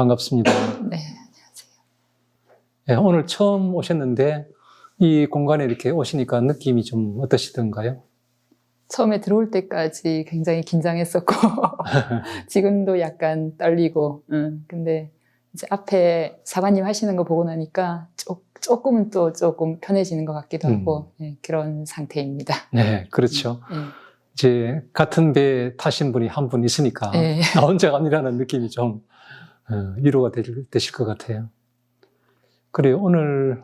반갑습니다. 네, 안녕하세요. 네, 오늘 처음 오셨는데 이 공간에 이렇게 오시니까 느낌이 좀 어떠시던가요? 처음에 들어올 때까지 굉장히 긴장했었고 지금도 약간 떨리고 근데 이제 앞에 사관님 하시는 거 보고 나니까 조금은 또 조금 편해지는 것 같기도 하고 네, 그런 상태입니다. 네, 그렇죠. 네. 이제 같은 배에 타신 분이 한 분 있으니까 네. 나 혼자가 아니라는 느낌이 좀 위로가 되실 것 같아요. 그래요. 오늘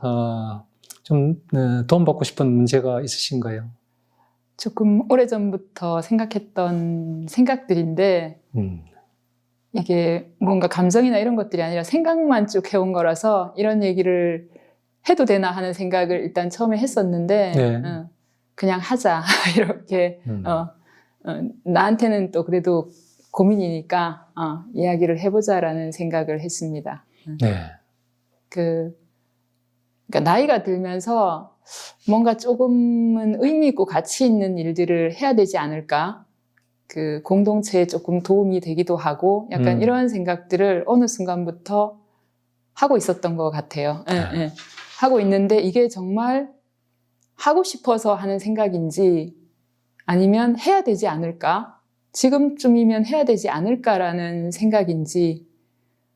좀 도움받고 싶은 문제가 있으신가요? 조금 오래전부터 생각했던 생각들인데 이게 뭔가 감정이나 이런 것들이 아니라 생각만 쭉 해온 거라서 이런 얘기를 해도 되나 하는 생각을 일단 처음에 했었는데 네. 그냥 하자 이렇게 나한테는 또 그래도 고민이니까 이야기를 해보자라는 생각을 했습니다. 네. 그러니까 나이가 들면서 뭔가 조금은 의미 있고 가치 있는 일들을 해야 되지 않을까? 그 공동체에 조금 도움이 되기도 하고 약간 이런 생각들을 어느 순간부터 하고 있었던 것 같아요. 네. 하고 있는데 이게 정말 하고 싶어서 하는 생각인지 아니면 해야 되지 않을까? 지금쯤이면 해야 되지 않을까라는 생각인지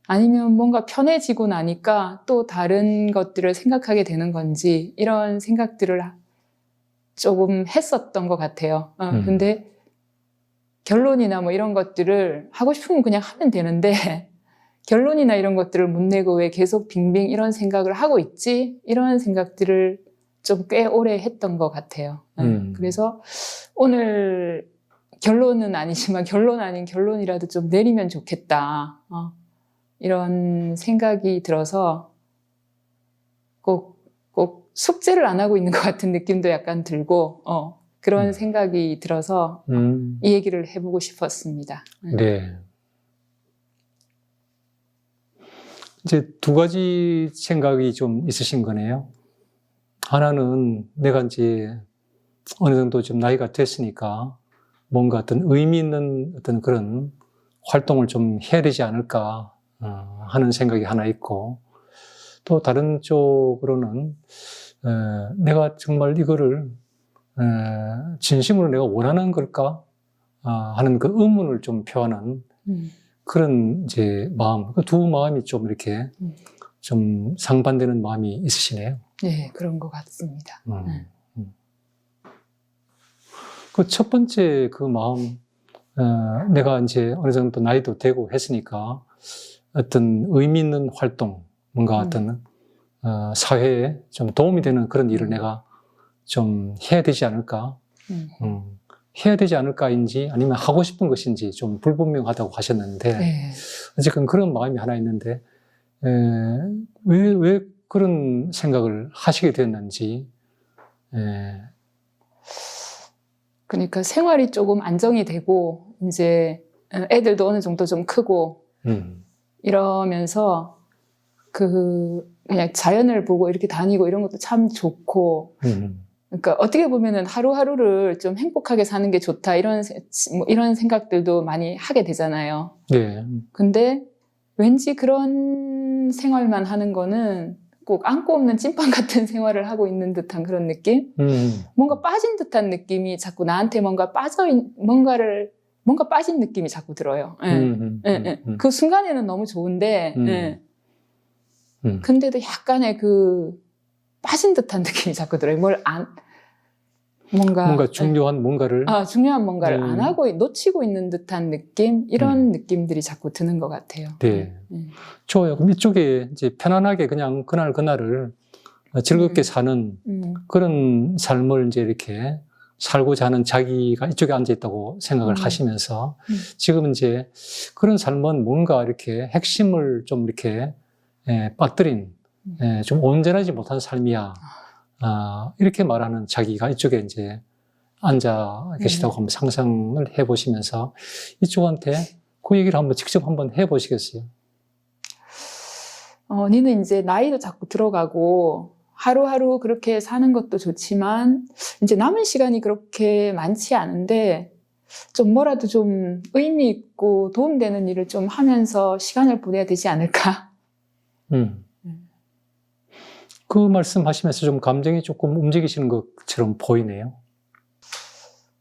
아니면 뭔가 편해지고 나니까 또 다른 것들을 생각하게 되는 건지 이런 생각들을 조금 했었던 것 같아요. 근데 결론이나 뭐 이런 것들을 하고 싶으면 그냥 하면 되는데 결론이나 이런 것들을 못 내고 왜 계속 빙빙 이런 생각을 하고 있지? 이런 생각들을 좀 꽤 오래 했던 것 같아요. 그래서 오늘 결론은 아니지만 결론 아닌 결론이라도 좀 내리면 좋겠다. 이런 생각이 들어서 꼭 숙제를 안 하고 있는 것 같은 느낌도 약간 들고 그런 생각이 들어서 이 얘기를 해보고 싶었습니다. 네. 이제 두 가지 생각이 좀 있으신 거네요. 하나는 내가 이제 어느 정도 좀 나이가 됐으니까 뭔가 어떤 의미 있는 어떤 그런 활동을 좀 해야 되지 않을까 하는 생각이 하나 있고, 또 다른 쪽으로는 내가 정말 이거를 진심으로 내가 원하는 걸까 하는 그 의문을 좀 표하는 그런 이제 마음, 그 두 마음이 좀 이렇게 좀 상반되는 마음이 있으시네요. 네, 그런 것 같습니다. 그 첫 번째 그 마음, 내가 이제 어느 정도 나이도 되고 했으니까 어떤 의미 있는 활동, 뭔가 어떤 사회에 좀 도움이 되는 그런 일을 내가 좀 해야 되지 않을까? 해야 되지 않을까인지 아니면 하고 싶은 것인지 좀 불분명하다고 하셨는데 네. 어쨌든 그런 마음이 하나 있는데 왜 그런 생각을 하시게 됐는지. 그러니까 생활이 조금 안정이 되고 이제 애들도 어느 정도 좀 크고 이러면서 그냥 자연을 보고 이렇게 다니고 이런 것도 참 좋고 그러니까 어떻게 보면은 하루하루를 좀 행복하게 사는 게 좋다 이런 생각들도 많이 하게 되잖아요. 네. 근데 왠지 그런 생활만 하는 거는 꼭 안고 없는 찐빵 같은 생활을 하고 있는 듯한 그런 느낌? 뭔가 빠진 듯한 느낌이 자꾸 나한테 뭔가 빠진 느낌이 자꾸 들어요. 그 순간에는 너무 좋은데 근데도 약간의 빠진 듯한 느낌이 자꾸 들어요. 뭔가 중요한 뭔가를 중요한 뭔가를 안 하고 놓치고 있는 듯한 느낌 이런 느낌들이 자꾸 드는 것 같아요. 네. 좋아요. 그럼 이쪽에 이제 편안하게 그냥 그날을 즐겁게 사는 그런 삶을 이제 이렇게 살고자 하는 자기가 이쪽에 앉아 있다고 생각을 하시면서 지금 이제 그런 삶은 뭔가 이렇게 핵심을 좀 이렇게 빠뜨린 좀 온전하지 못한 삶이야. 이렇게 말하는 자기가 이쪽에 이제 앉아 계시다고 한번 상상을 해보시면서 이쪽한테 그 얘기를 한번 직접 한번 해보시겠어요? 니는 이제 나이도 자꾸 들어가고 하루하루 그렇게 사는 것도 좋지만 이제 남은 시간이 그렇게 많지 않은데 좀 뭐라도 좀 의미 있고 도움되는 일을 좀 하면서 시간을 보내야 되지 않을까? 그 말씀하시면서 좀 감정이 조금 움직이시는 것처럼 보이네요.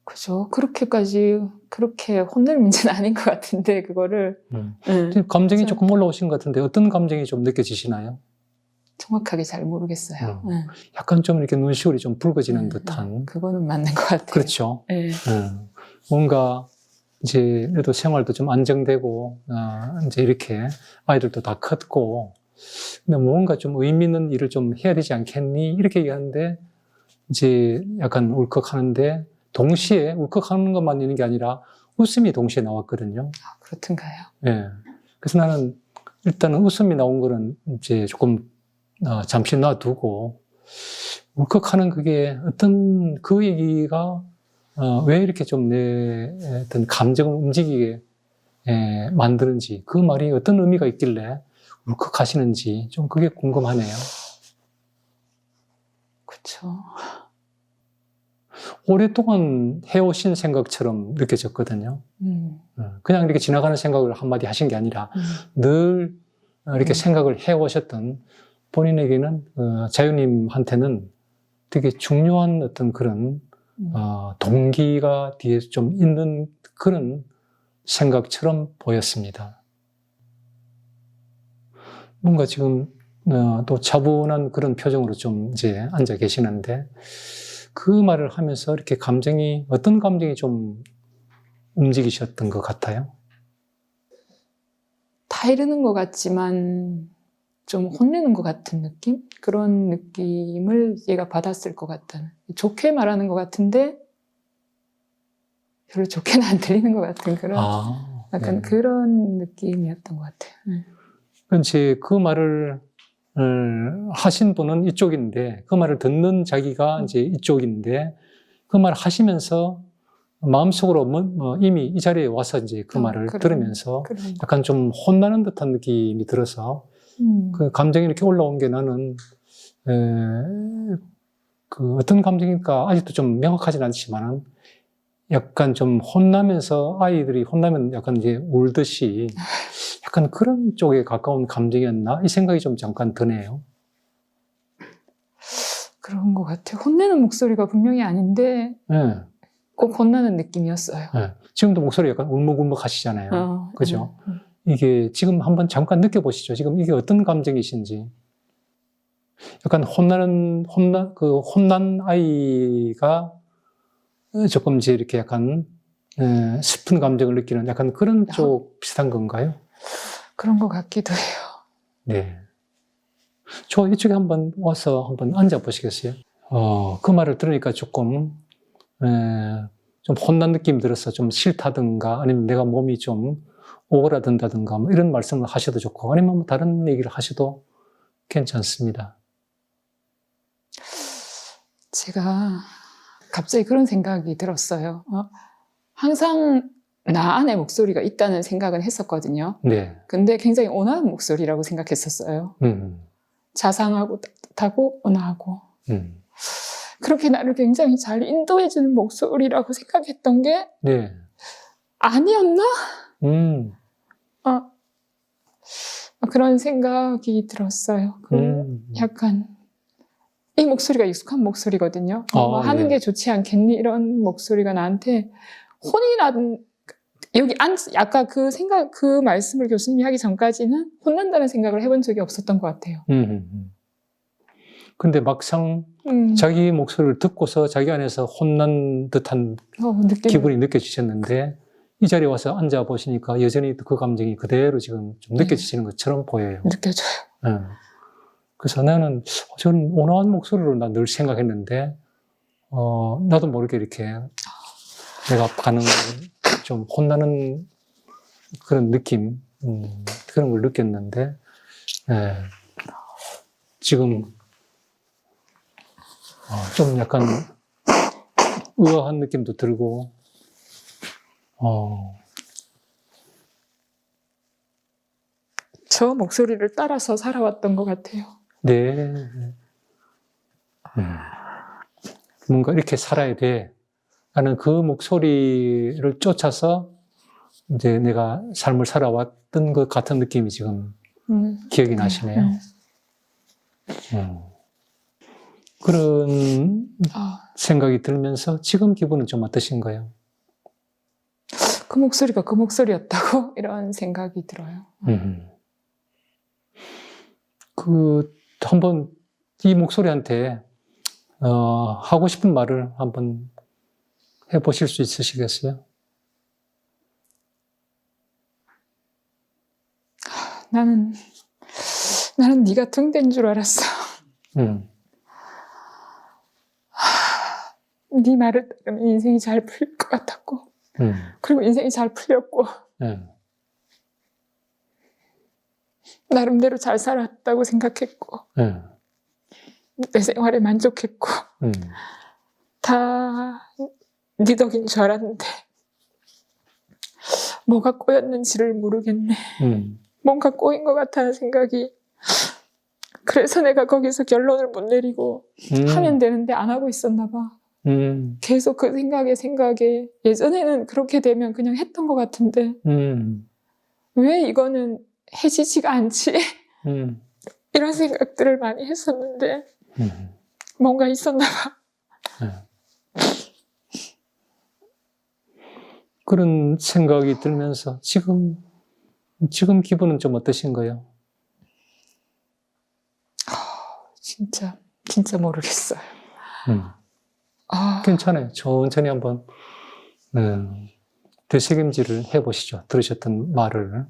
그죠. 그렇게 혼낼 문제는 아닌 것 같은데, 그거를. 감정이 저- 조금 올라오신 것 같은데 어떤 감정이 좀 느껴지시나요? 정확하게 잘 모르겠어요. 약간 좀 이렇게 눈시울이 좀 붉어지는 듯한. 그거는 맞는 것 같아요. 그렇죠. 네. 뭔가 이제 그래도 생활도 좀 안정되고 이제 이렇게 아이들도 다 컸고 근데 뭔가 좀 의미 있는 일을 좀 해야 되지 않겠니? 이렇게 얘기하는데 이제 약간 울컥하는데 동시에 울컥하는 것만 있는 게 아니라 웃음이 동시에 나왔거든요. 그렇던가요? 예. 그래서 나는 일단은 웃음이 나온 거는 이제 조금 잠시 놔두고 울컥하는 그게 어떤 그 얘기가 왜 이렇게 좀 내 어떤 감정을 움직이게 만드는지 그 말이 어떤 의미가 있길래 울컥하시는지 좀 그게 궁금하네요. 그렇죠. 오랫동안 해오신 생각처럼 느껴졌거든요. 그냥 이렇게 지나가는 생각을 한마디 하신 게 아니라 늘 이렇게 생각을 해오셨던 본인에게는 자유님한테는 되게 중요한 어떤 그런 동기가 뒤에 좀 있는 그런 생각처럼 보였습니다. 뭔가 지금 또 차분한 그런 표정으로 좀 이제 앉아 계시는데 그 말을 하면서 이렇게 어떤 감정이 좀 움직이셨던 것 같아요? 다 이르는 것 같지만 좀 혼내는 것 같은 느낌? 그런 느낌을 얘가 받았을 것 같다는. 좋게 말하는 것 같은데 별로 좋게는 안 들리는 것 같은 그런 약간 네. 그런 느낌이었던 것 같아요. 이제 그 말을 하신 분은 이쪽인데 그 말을 듣는 자기가 이제 이쪽인데 그 말을 하시면서 마음속으로 이미 이 자리에 와서 이제 그 말을 들으면서 약간 좀 혼나는 듯한 느낌이 들어서 그 감정이 이렇게 올라온 게 나는 그 어떤 감정일까 아직도 좀 명확하진 않지만은 약간 좀 혼나면서 아이들이 혼나면 약간 이제 울듯이 약간 그런 쪽에 가까운 감정이었나? 이 생각이 좀 잠깐 드네요. 그런 것 같아요. 혼내는 목소리가 분명히 아닌데 네. 꼭 혼나는 느낌이었어요. 네. 지금도 목소리 약간 울먹울먹 하시잖아요. 그죠? 네. 이게 지금 한번 잠깐 느껴보시죠. 지금 이게 어떤 감정이신지. 약간 혼난 아이가 조금 이제 이렇게 약간 슬픈 감정을 느끼는 약간 그런 쪽 비슷한 건가요? 그런 것 같기도 해요. 네. 저 이쪽에 한번 와서 한번 앉아보시겠어요? 그 말을 들으니까 조금, 좀 혼난 느낌이 들어서 좀 싫다든가 아니면 내가 몸이 좀 오그라든다든가 뭐 이런 말씀을 하셔도 좋고 아니면 뭐 다른 얘기를 하셔도 괜찮습니다. 제가 갑자기 그런 생각이 들었어요. 항상 나 안에 목소리가 있다는 생각은 했었거든요. 네. 근데 굉장히 온화한 목소리라고 생각했었어요. 자상하고 따뜻하고 온화하고. 그렇게 나를 굉장히 잘 인도해주는 목소리라고 생각했던 게 네. 아니었나? 그런 생각이 들었어요. 약간 이 목소리가 익숙한 목소리거든요. 뭐 하는 네. 게 좋지 않겠니? 이런 목소리가 나한테 혼이 난 여기 아까 그 말씀을 교수님이 하기 전까지는 혼난다는 생각을 해본 적이 없었던 것 같아요. 근데 막상 자기 목소리를 듣고서 자기 안에서 혼난 듯한 기분이 느껴지셨는데 이 자리에 와서 앉아 보시니까 여전히 그 감정이 그대로 지금 좀 느껴지시는 것처럼 보여요. 느껴져요. 그래서 저는 온화한 목소리로 난 늘 생각했는데, 나도 모르게 이렇게 내가 좀 혼나는 그런 느낌, 그런 걸 느꼈는데, 지금, 좀 약간 의아한 느낌도 들고, 저 목소리를 따라서 살아왔던 것 같아요. 네. 뭔가 이렇게 살아야 돼. 하는 그 목소리를 쫓아서 이제 내가 삶을 살아왔던 것 같은 느낌이 지금 기억이 나시네요. 그런 생각이 들면서 지금 기분은 좀 어떠신가요? 그 목소리가 그 목소리였다고 이런 생각이 들어요. 한번 이 목소리한테 하고 싶은 말을 한번 해보실 수 있으시겠어요? 나는 네가 등대인 줄 알았어. 네 말을 따르면 인생이 잘 풀릴 것 같았고, 그리고 인생이 잘 풀렸고, 나름대로 잘 살았다고 생각했고, 내 생활에 만족했고, 다 네 덕인 줄 알았는데 뭐가 꼬였는지를 모르겠네. 뭔가 꼬인 것 같다는 생각이, 그래서 내가 거기서 결론을 못 내리고 하면 되는데 안 하고 있었나 봐. 계속 그 생각에 예전에는 그렇게 되면 그냥 했던 것 같은데 왜 이거는 해지지가 않지? 이런 생각들을 많이 했었는데 뭔가 있었나 봐. 그런 생각이 들면서 지금 기분은 좀 어떠신가요? 진짜 모르겠어요. 괜찮아요. 천천히 한번 되새김질을 해보시죠. 들으셨던 말을.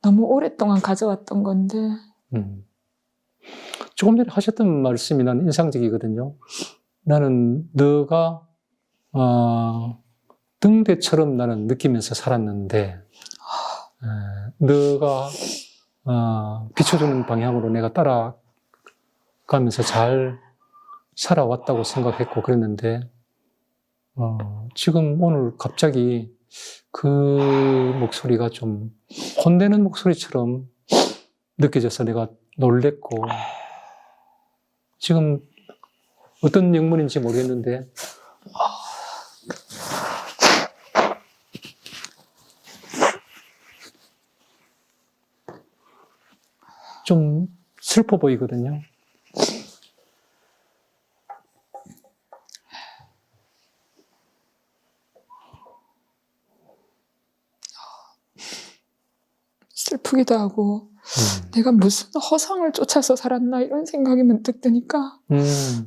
너무 오랫동안 가져왔던 건데. 조금 전에 하셨던 말씀이 난 인상적이거든요. 나는 너가 등대처럼 나는 느끼면서 살았는데 너가 비춰주는 방향으로 내가 따라가면서 잘 살아왔다고 생각했고 그랬는데 지금 오늘 갑자기 그 목소리가 좀 혼내는 목소리처럼 느껴져서 내가 놀랬고 지금 어떤 영문인지 모르겠는데 좀 슬퍼 보이거든요. 슬프기도 하고 내가 무슨 허상을 쫓아서 살았나 이런 생각이 문득 드니까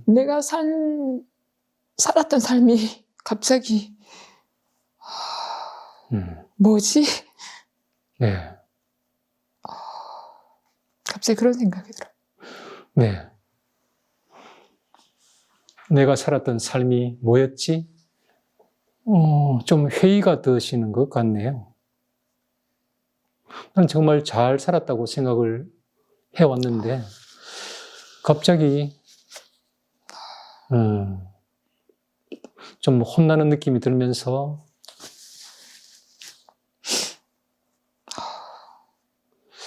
내가 살았던 삶이 갑자기 뭐지? 네. 갑자기 그런 생각이 들어요. 네. 내가 살았던 삶이 뭐였지? 좀 회의가 드시는 것 같네요. 난 정말 잘 살았다고 생각을 해왔는데 갑자기 좀 혼나는 느낌이 들면서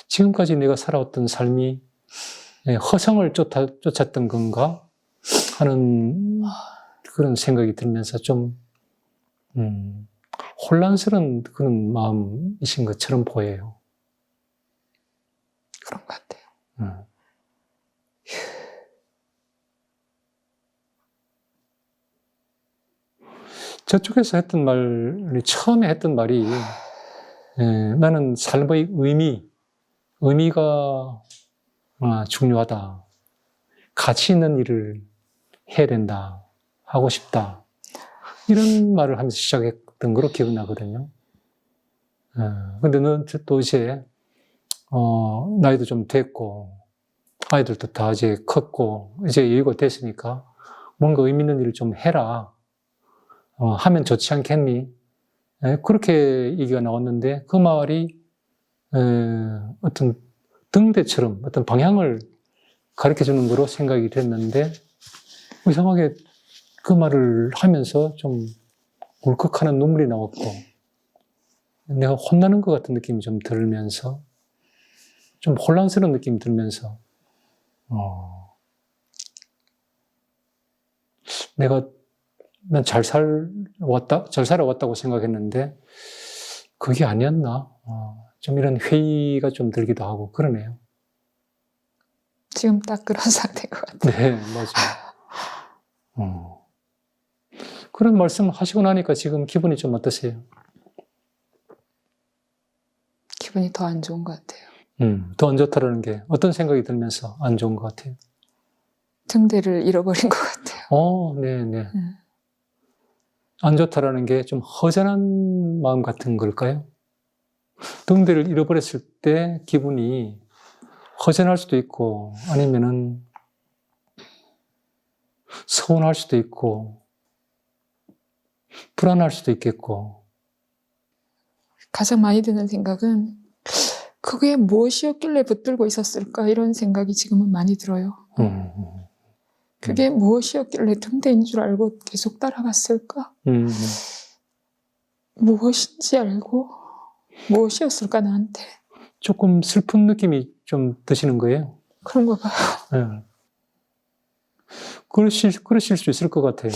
지금까지 내가 살아왔던 삶이 허상을 쫓았던 건가 하는 그런 생각이 들면서 좀 혼란스러운 그런 마음이신 것처럼 보여요. 그런 것 같아요. 저쪽에서 했던 처음에 했던 말이 나는 삶의 의미가 중요하다. 가치 있는 일을 해야 된다. 하고 싶다. 이런 말을 하면서 시작했던 걸로 기억나거든요. 근데 넌 또 이제 나이도 좀 됐고 아이들도 다 이제 컸고 이제 여유가 됐으니까 뭔가 의미 있는 일을 좀 해라. 하면 좋지 않겠니? 그렇게 얘기가 나왔는데 그 말이 어떤 등대처럼 어떤 방향을 가르쳐주는 거로 생각이 됐는데 이상하게 그 말을 하면서 좀 울컥하는 눈물이 나왔고 내가 혼나는 것 같은 느낌이 좀 들면서 좀 혼란스러운 느낌이 들면서 난 잘 살아왔다고 생각했는데, 그게 아니었나? 좀 이런 회의가 좀 들기도 하고, 그러네요. 지금 딱 그런 상태인 것 같아요. 네, 맞아요. 그런 말씀 하시고 나니까 지금 기분이 좀 어떠세요? 기분이 더 안 좋은 것 같아요. 더 안 좋다라는 게 어떤 생각이 들면서 안 좋은 것 같아요? 등대를 잃어버린 것 같아요. 네네. 안 좋다라는 게 좀 허전한 마음 같은 걸까요? 등대를 잃어버렸을 때 기분이 허전할 수도 있고, 아니면은 서운할 수도 있고, 불안할 수도 있겠고. 가장 많이 드는 생각은 그게 무엇이었길래 붙들고 있었을까 이런 생각이 지금은 많이 들어요. 그게 무엇이었길래 등대인 줄 알고 계속 따라갔을까? 무엇인지 알고 무엇이었을까 나한테? 조금 슬픈 느낌이 좀 드시는 거예요? 그런가 봐요. 네. 그러실 수 있을 것 같아요.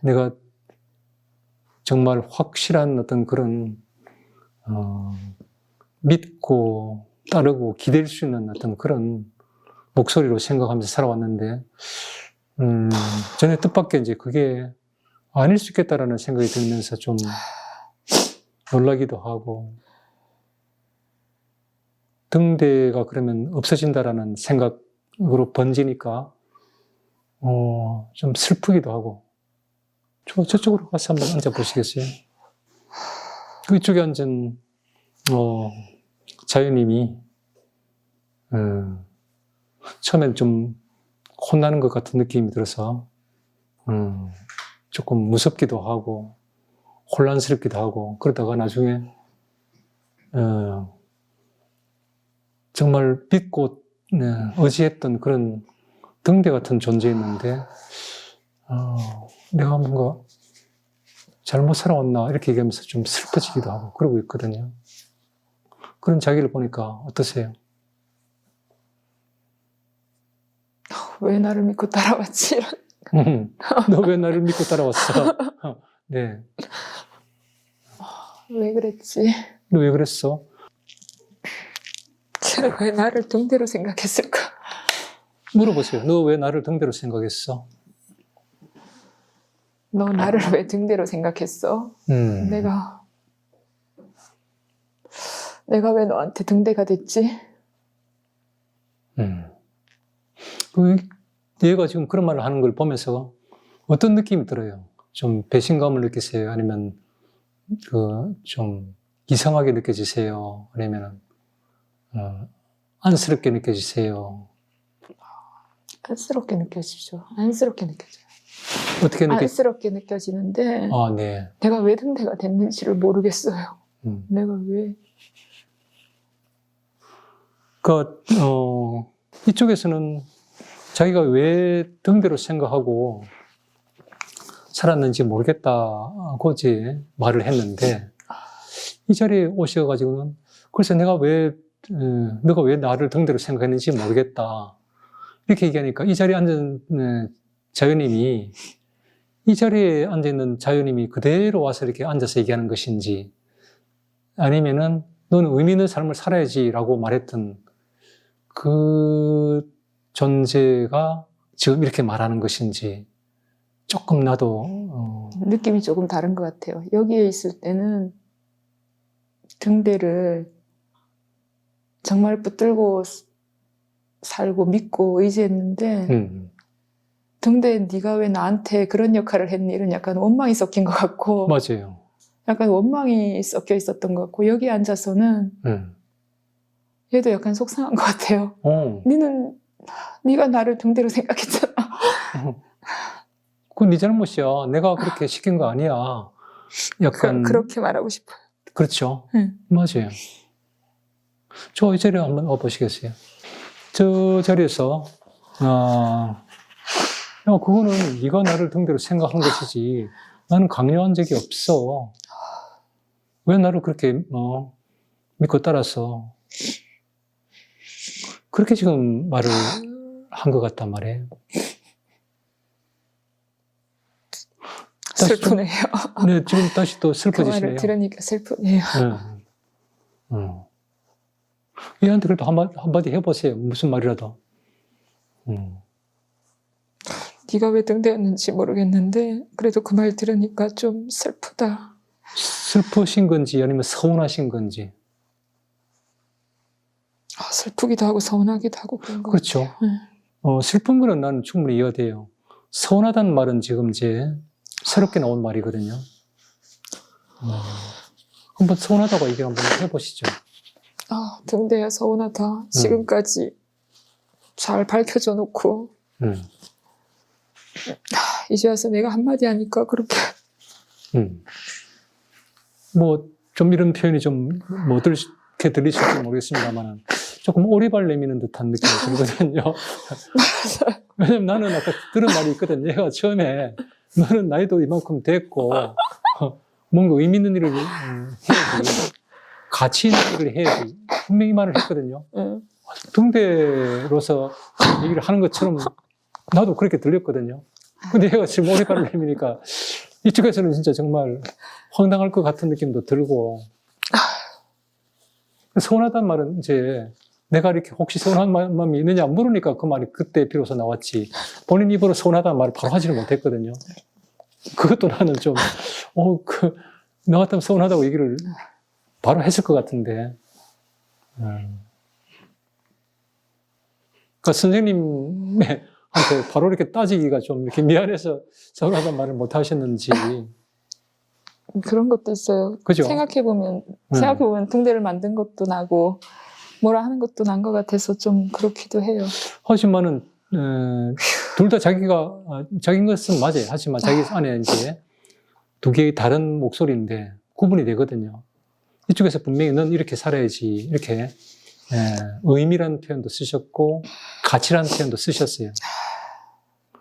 내가 정말 확실한 어떤 그런 믿고 따르고 기댈 수 있는 어떤 그런 목소리로 생각하면서 살아왔는데, 전에 뜻밖의 이제 그게 아닐 수 있겠다라는 생각이 들면서 좀 놀라기도 하고, 등대가 그러면 없어진다라는 생각으로 번지니까, 좀 슬프기도 하고. 저쪽으로 가서 한번 앉아보시겠어요? 이쪽에 앉은, 자유님이, 처음엔 좀 혼나는 것 같은 느낌이 들어서, 조금 무섭기도 하고, 혼란스럽기도 하고, 그러다가 나중에, 정말 믿고, 의지했던 그런 등대 같은 존재였는데, 내가 뭔가 잘못 살아왔나, 이렇게 얘기하면서 좀 슬퍼지기도 하고, 그러고 있거든요. 그런 자기를 보니까 어떠세요? 왜 나를 믿고 따라왔지? 너 왜 나를 믿고 따라왔어? 네. 왜 그랬지? 너 왜 그랬어? 제가 왜 나를 등대로 생각했을까? 물어보세요. 너 왜 나를 등대로 생각했어? 너 나를 왜 등대로 생각했어? 내가 왜 너한테 등대가 됐지? 얘가 지금 그런 말을 하는 걸 보면서 어떤 느낌이 들어요? 좀 배신감을 느끼세요? 아니면 좀 이상하게 느껴지세요? 아니면 안쓰럽게 느껴지세요? 안쓰럽게 느껴지죠. 안쓰럽게 느껴져요. 어떻게 안쓰럽게 느껴지는데 네. 내가 왜 등대가 됐는지를 모르겠어요. 내가 왜? 이쪽에서는 자기가 왜 등대로 생각하고 살았는지 모르겠다고 이제 말을 했는데, 이 자리에 오셔가지고는 글쎄 너가 왜 나를 등대로 생각했는지 모르겠다, 이렇게 얘기하니까, 이 자리에 앉은 자유님이, 이 자리에 앉아있는 자유님이 그대로 와서 이렇게 앉아서 얘기하는 것인지, 아니면은 너는 의미 있는 삶을 살아야지라고 말했던 그 존재가 지금 이렇게 말하는 것인지, 조금 나도 느낌이 조금 다른 것 같아요. 여기에 있을 때는 등대를 정말 붙들고 살고 믿고 의지했는데, 등대 네가 왜 나한테 그런 역할을 했니? 이런 약간 원망이 섞인 것 같고, 맞아요. 약간 원망이 섞여 있었던 것 같고, 여기 앉아서는 얘도 약간 속상한 것 같아요. 네가 나를 등대로 생각했잖아. 그건 네 잘못이야. 내가 그렇게 시킨 거 아니야. 약간 그렇게 말하고 싶어요. 그렇죠. 맞아요. 이 자리에 한번 와보시겠어요? 저 자리에서 그거는 네가 나를 등대로 생각한 것이지 나는 강요한 적이 없어. 왜 나를 그렇게 믿고 따라서 그렇게 지금 말을 한 것 같단 말이에요. 슬프네요. 네, 지금 다시 또 그 슬퍼지시네요. 말을 들으니까 슬프네요. 네. 얘한테 그래도 한마디 해보세요. 무슨 말이라도. 네가 왜 등대였는지 모르겠는데 그래도 그 말 들으니까 좀 슬프다. 슬프신 건지 아니면 서운하신 건지. 슬프기도 하고 서운하기도 하고 그런 거 그렇죠. 같아요. 슬픈 거는 나는 충분히 이해가 돼요. 서운하다는 말은 지금 이제 새롭게 나온 말이거든요. 한번 서운하다고 얘기를 한번 해보시죠. 등대야 서운하다. 지금까지 잘 밝혀줘 놓고 이제 와서 내가 한마디 하니까 그렇게 뭐 좀 이런 표현이 좀 뭐 어떻게 들리실지 모르겠습니다만 조금 오리발 내미는 듯한 느낌이 들거든요. 왜냐면 나는 아까 그런 말이 있거든. 얘가 처음에 너는 나이도 이만큼 됐고 뭔가 의미 있는 일을 해야지, 가치 있는 일을 해야지 분명히 말을 했거든요. 등대로서 얘기를 하는 것처럼 나도 그렇게 들렸거든요. 근데 얘가 지금 오리발을 내미니까 이쪽에서는 진짜 정말 황당할 것 같은 느낌도 들고, 서운하다는 말은 이제 내가 이렇게 혹시 서운한 마음이 있느냐 물으니까 그 말이 그때 비로소 나왔지, 본인 입으로 서운하다는 말을 바로 하지를 못했거든요. 그것도 나는 좀, 나 같으면 서운하다고 얘기를 바로 했을 것 같은데. 그러니까 선생님한테 바로 이렇게 따지기가 좀 이렇게 미안해서 서운하다는 말을 못 하셨는지. 그런 것도 있어요. 그죠? 생각해보면 등대를 만든 것도 나고 뭐라 하는 것도 난 것 같아서 좀 그렇기도 해요. 하지만은 둘 다 자기인 것은 맞아요. 하지만 자기 안에 이제 두 개의 다른 목소리인데 구분이 되거든요. 이쪽에서 분명히 넌 이렇게 살아야지, 이렇게 의미라는 표현도 쓰셨고 가치라는 표현도 쓰셨어요.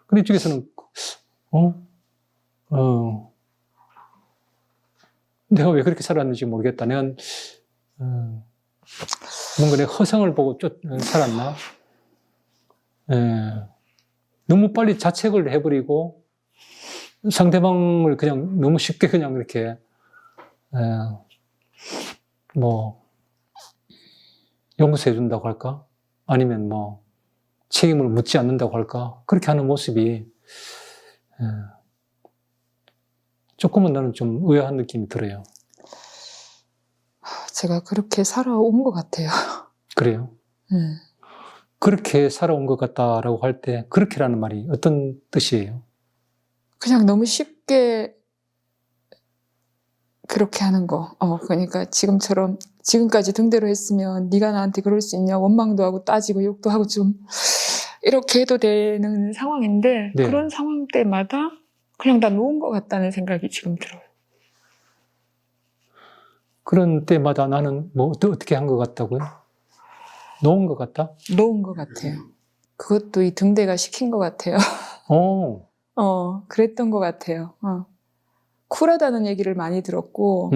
근데 이쪽에서는 내가 왜 그렇게 살았는지 모르겠다. 내가 뭔가 내 허상을 보고 살았나? 너무 빨리 자책을 해버리고 상대방을 그냥 너무 쉽게 그냥 이렇게 뭐 용서해 준다고 할까? 아니면 뭐 책임을 묻지 않는다고 할까? 그렇게 하는 모습이 조금은 나는 좀 의아한 느낌이 들어요. 제가 그렇게 살아온 것 같아요. 그래요? 그렇게 살아온 것 같다라고 할 때 그렇게라는 말이 어떤 뜻이에요? 그냥 너무 쉽게 그렇게 하는 거. 그러니까 지금까지 등대로 했으면 네가 나한테 그럴 수 있냐, 원망도 하고 따지고 욕도 하고 좀 이렇게 해도 되는 상황인데 네. 그런 상황 때마다 그냥 다 놓은 것 같다는 생각이 지금 들어요. 그런 때마다 나는 뭐 어떻게 한 것 같다고요? 놓은 것 같다? 놓은 것 같아요. 그것도 이 등대가 시킨 것 같아요. 그랬던 것 같아요. 쿨하다는 얘기를 많이 들었고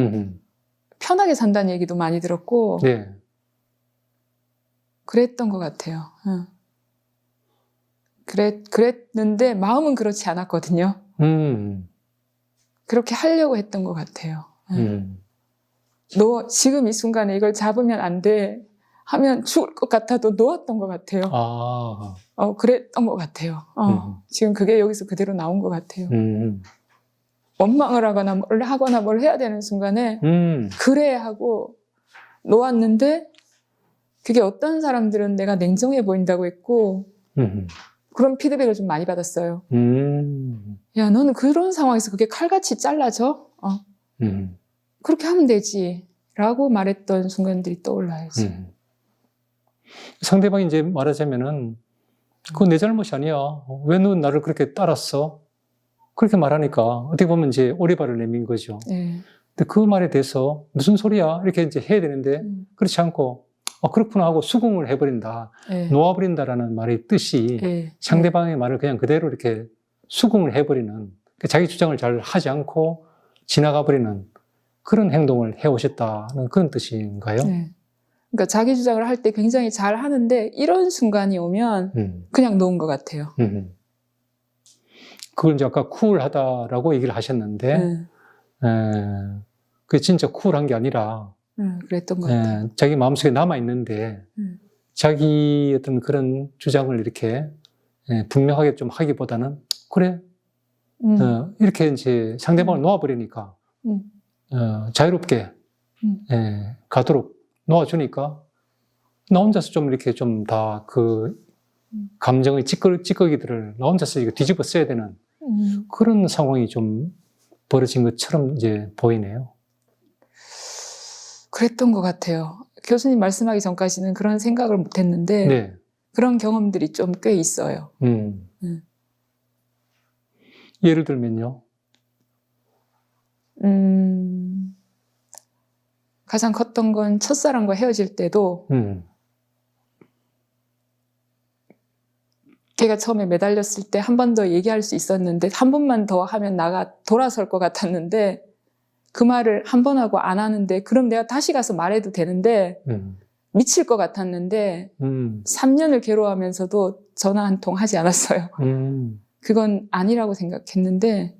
편하게 산다는 얘기도 많이 들었고 네. 그랬던 것 같아요. 그랬는데 마음은 그렇지 않았거든요. 그렇게 하려고 했던 것 같아요. 너 지금 이 순간에 이걸 잡으면 안 돼 하면 죽을 것 같아도 놓았던 것 같아요. 그랬던 것 같아요. 지금 그게 여기서 그대로 나온 것 같아요. 원망을 하거나 뭘 해야 되는 순간에 그래 하고 놓았는데 그게 어떤 사람들은 내가 냉정해 보인다고 했고 그런 피드백을 좀 많이 받았어요. 야, 너는 그런 상황에서 그게 칼같이 잘라져? 그렇게 하면 되지 라고 말했던 순간들이 떠올라요. 상대방이 이제 말하자면은 그건 내 잘못이 아니야. 왜 너 나를 그렇게 따랐어? 그렇게 말하니까 어떻게 보면 이제 오리발을 내민 거죠. 네. 근데 그 말에 대해서 무슨 소리야? 이렇게 이제 해야 되는데 그렇지 않고 그렇구나 하고 수긍을 해버린다. 네. 놓아버린다라는 말의 뜻이 네. 상대방의 말을 그냥 그대로 이렇게 수긍을 해버리는, 자기 주장을 잘 하지 않고 지나가버리는 그런 행동을 해오셨다는 그런 뜻인가요? 네. 그러니까 자기 주장을 할 때 굉장히 잘 하는데 이런 순간이 오면 그냥 놓은 것 같아요. 그걸 이제 아까 쿨하다라고 얘기를 하셨는데, 그게 진짜 쿨한 게 아니라, 그랬던 것 같아요. 자기 마음속에 남아있는데, 자기 어떤 그런 주장을 이렇게 분명하게 좀 하기보다는, 그래, 이렇게 이제 상대방을 놓아버리니까, 자유롭게 가도록 놓아주니까, 나 혼자서 좀 이렇게 좀 다 그 감정의 찌꺼기들을 나 혼자서 이거 뒤집어 써야 되는 그런 상황이 좀 벌어진 것처럼 이제 보이네요. 그랬던 것 같아요. 교수님 말씀하기 전까지는 그런 생각을 못 했는데, 네. 그런 경험들이 좀 꽤 있어요. 예를 들면요. 가장 컸던 건 첫사랑과 헤어질 때도, 걔가 처음에 매달렸을 때 한 번 더 얘기할 수 있었는데, 한 번만 더 하면 나가 돌아설 것 같았는데, 그 말을 한 번 하고 안 하는데, 그럼 내가 다시 가서 말해도 되는데, 미칠 것 같았는데, 3년을 괴로워하면서도 전화 한 통 하지 않았어요. 그건 아니라고 생각했는데,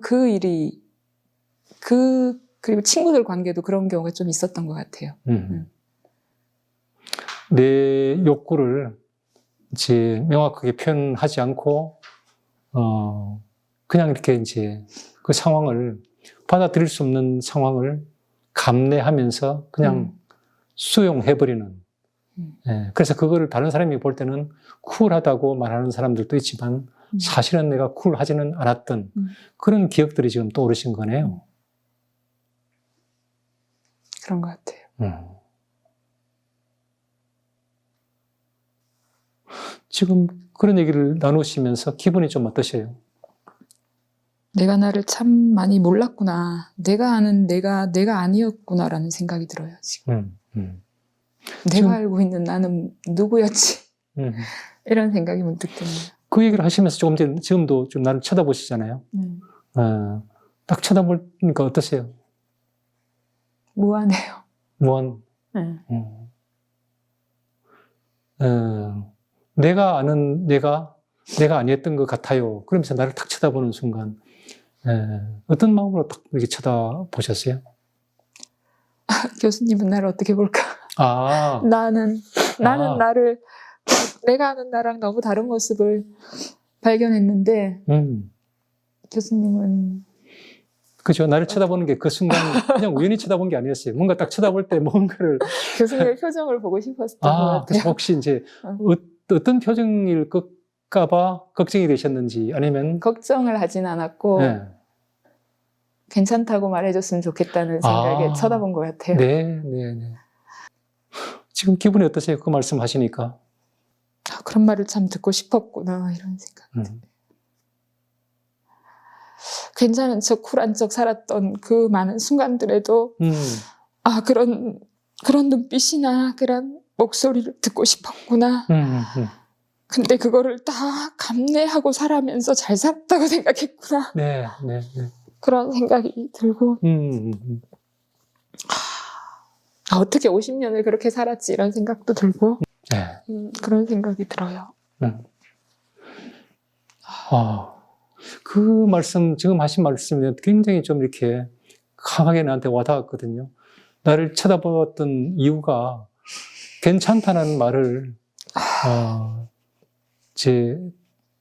그 일이, 그리고 친구들 관계도 그런 경우가 좀 있었던 것 같아요. 내 욕구를 이제 명확하게 표현하지 않고, 그냥 이렇게 이제 그 상황을 받아들일 수 없는 상황을 감내하면서 그냥 수용해버리는. 그래서 그거를 다른 사람이 볼 때는 쿨하다고 말하는 사람들도 있지만 사실은 내가 쿨하지는 않았던 그런 기억들이 지금 떠오르신 거네요. 그런 것 같아요. 지금 그런 얘기를 나누시면서 기분이 좀 어떠세요? 내가 나를 참 많이 몰랐구나. 내가 아는 내가 아니었구나라는 생각이 들어요, 지금. 내가 알고 있는 나는 누구였지? 이런 생각이 문득 드네요. 그 얘기를 하시면서 조금 전에 지금도 좀 나를 쳐다보시잖아요. 딱 쳐다보니까 어떠세요? 무한해요. 무한. 내가 아는 내가 아니었던 것 같아요. 그러면서 나를 탁 쳐다보는 순간, 어떤 마음으로 딱 이렇게 쳐다보셨어요? 교수님은 나를 어떻게 볼까? 나는 나를, 내가 아는 나랑 너무 다른 모습을 발견했는데, 교수님은. 그죠. 나를 쳐다보는 게 그 순간 그냥 우연히 쳐다본 게 아니었어요. 뭔가 딱 쳐다볼 때 뭔가를. 교수님의 표정을 보고 싶었던 것 같아요. 혹시 이제 어떤 표정일까봐 걱정이 되셨는지 아니면. 걱정을 하진 않았고, 괜찮다고 말해줬으면 좋겠다는 생각에 쳐다본 것 같아요. 네. 지금 기분이 어떠세요? 그 말씀 하시니까. 그런 말을 참 듣고 싶었구나, 이런 생각이 드네요. 괜찮은 척, 쿨한 척 살았던 그 많은 순간들에도, 그런 눈빛이나 그런 목소리를 듣고 싶었구나. 근데 그거를 다 감내하고 살아면서 잘 살았다고 생각했구나. 네. 그런 생각이 들고, 어떻게 50년을 그렇게 살았지, 이런 생각도 들고, 그런 생각이 들어요. 그 말씀, 지금 하신 말씀이 굉장히 좀 이렇게 강하게 나한테 와닿았거든요. 나를 쳐다보았던 이유가 괜찮다는 말을,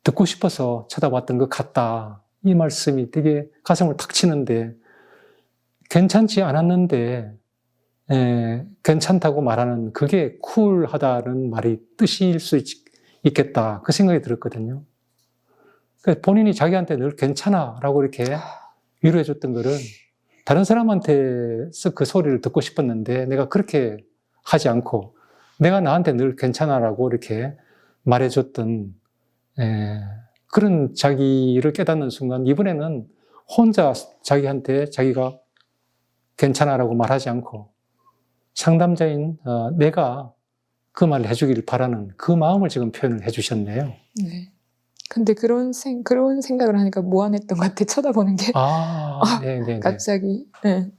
듣고 싶어서 쳐다봤던 것 같다. 이 말씀이 되게 가슴을 탁 치는데, 괜찮지 않았는데, 괜찮다고 말하는 그게 쿨하다는 말이 뜻일 수 있겠다. 그 생각이 들었거든요. 본인이 자기한테 늘 괜찮아 라고 이렇게 위로해줬던 거를 다른 사람한테서 그 소리를 듣고 싶었는데 내가 그렇게 하지 않고 내가 나한테 늘 괜찮아 라고 이렇게 말해줬던 그런 자기를 깨닫는 순간 이번에는 혼자 자기한테 자기가 괜찮아 라고 말하지 않고 상담자인 내가 그 말을 해주길 바라는 그 마음을 지금 표현을 해주셨네요. 네. 근데 그런 생각을 하니까 무한했던 것 같아. 쳐다보는 게. 네. 갑자기,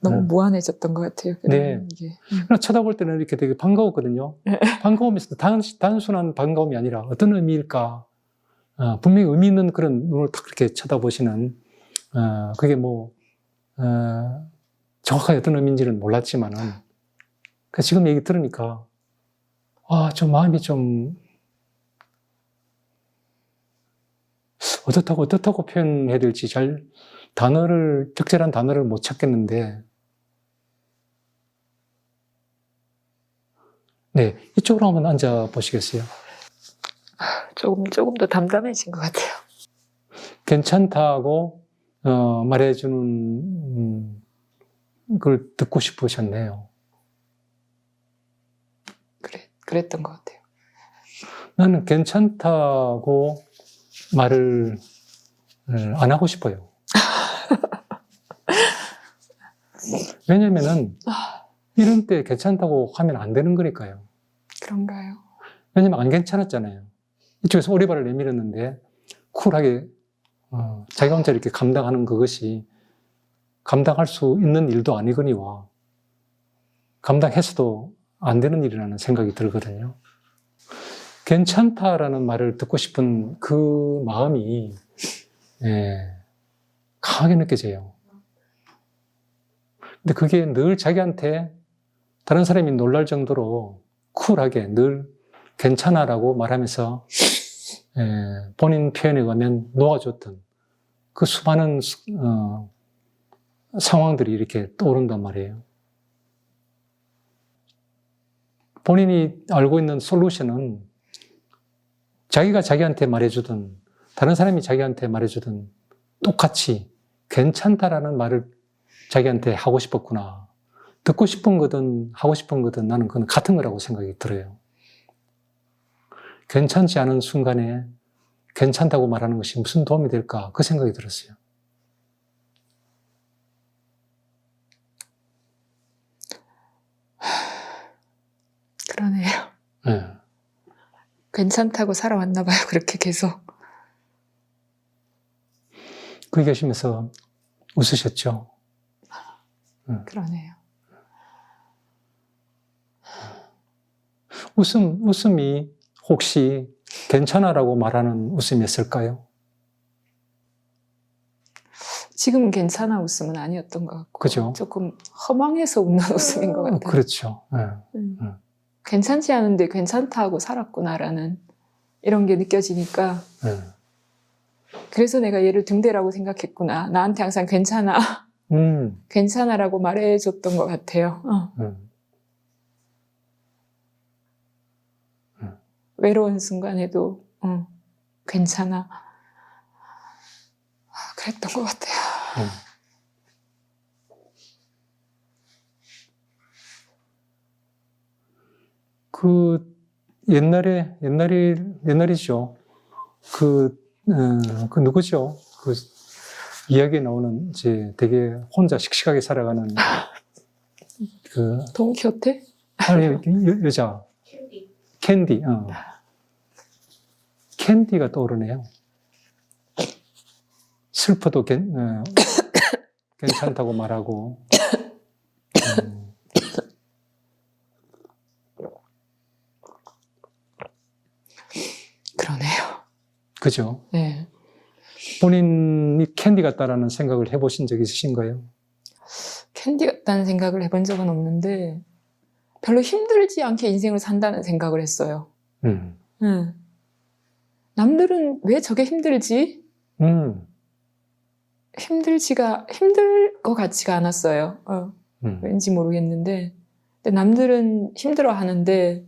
너무 무한해졌던 것 같아요. 네. 쳐다볼 때는 이렇게 되게 반가웠거든요. 반가우면서도 단순한 반가움이 아니라 어떤 의미일까? 분명히 의미 있는 그런 눈을 딱 그렇게 쳐다보시는, 그게 정확하게 어떤 의미인지는 몰랐지만은, 지금 얘기 들으니까, 좀 마음이 좀, 어떻다고 표현해야 될지 적절한 단어를 못 찾겠는데, 네, 이쪽으로 한번 앉아 보시겠어요? 조금 더 담담해진 것 같아요. 괜찮다고, 말해주는, 걸 듣고 싶으셨네요. 그랬던 것 같아요. 나는 괜찮다고 말을 안 하고 싶어요. 왜냐면은, 이런 때 괜찮다고 하면 안 되는 거니까요. 그런가요? 왜냐면 안 괜찮았잖아요. 이쪽에서 오리발을 내밀었는데, 쿨하게, 자기가 혼자 이렇게 감당하는 그것이 감당할 수 있는 일도 아니거니와, 감당해서도 안 되는 일이라는 생각이 들거든요. 괜찮다라는 말을 듣고 싶은 그 마음이, 강하게 느껴져요. 근데 그게 늘 자기한테 다른 사람이 놀랄 정도로 쿨하게 늘 괜찮아라고 말하면서 본인 표현에 가면 놓아줬던 그 수많은 상황들이 이렇게 떠오른단 말이에요. 본인이 알고 있는 솔루션은 자기가 자기한테 말해주든 다른 사람이 자기한테 말해주든 똑같이 괜찮다라는 말을 자기한테 하고 싶었구나. 듣고 싶은 거든 하고 싶은 거든 나는 그건 같은 거라고 생각이 들어요. 괜찮지 않은 순간에 괜찮다고 말하는 것이 무슨 도움이 될까? 그 생각이 들었어요. 그러네요. 네. 괜찮다고 살아왔나 봐요. 그렇게 계속. 거기 계시면서 웃으셨죠? 그러네요. 웃음이 혹시 괜찮아라고 말하는 웃음이었을까요? 지금은 괜찮아 웃음은 아니었던 것 같고 그죠? 조금 허망해서 웃는 웃음인 것 같아요. 그렇죠. 괜찮지 않은데 괜찮다고 살았구나라는 이런 게 느껴지니까 그래서 내가 얘를 등대라고 생각했구나. 나한테 항상 괜찮아. 괜찮아라고 말해줬던 것 같아요. 외로운 순간에도 괜찮아. 그랬던 것 같아요. 그 옛날이죠. 그 누구죠? 그 이야기에 나오는 이제 되게 혼자 씩씩하게 살아가는 그 돈키호테? 여자 캔디. 캔디가 떠오르네요. 슬퍼도 괜찮다고 말하고. 그러네요. 그죠? 네. 본인이 캔디 같다라는 생각을 해보신 적 있으신가요? 캔디 같다는 생각을 해본 적은 없는데 별로 힘들지 않게 인생을 산다는 생각을 했어요. 남들은 왜 저게 힘들지? 힘들 것 같지가 않았어요. 왠지 모르겠는데. 근데 남들은 힘들어 하는데,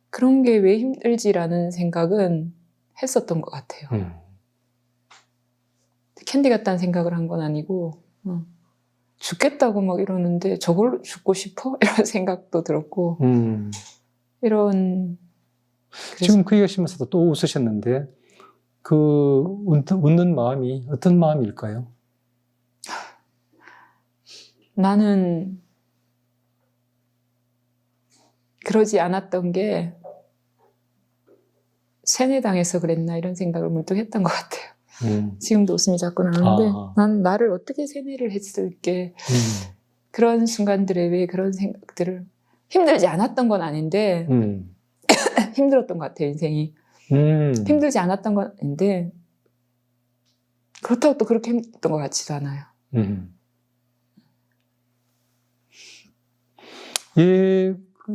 그런 게 왜 힘들지라는 생각은 했었던 것 같아요. 캔디 같다는 생각을 한 건 아니고, 죽겠다고 막 이러는데, 저걸로 죽고 싶어? 이런 생각도 들었고, 지금 그 얘기하시면서도 또 웃으셨는데, 그 웃는 마음이 어떤 마음일까요? 나는 그러지 않았던 게 세뇌당해서 그랬나 이런 생각을 문득 했던 것 같아요. 지금도 웃음이 자꾸 나는데 난 나를 어떻게 세뇌를 했을게. 그런 순간들에 왜 그런 생각들을 힘들지 않았던 건 아닌데 힘들었던 것 같아요, 인생이. 힘들지 않았던 건 아닌데 그렇다고 또 그렇게 힘들었던 것 같지도 않아요.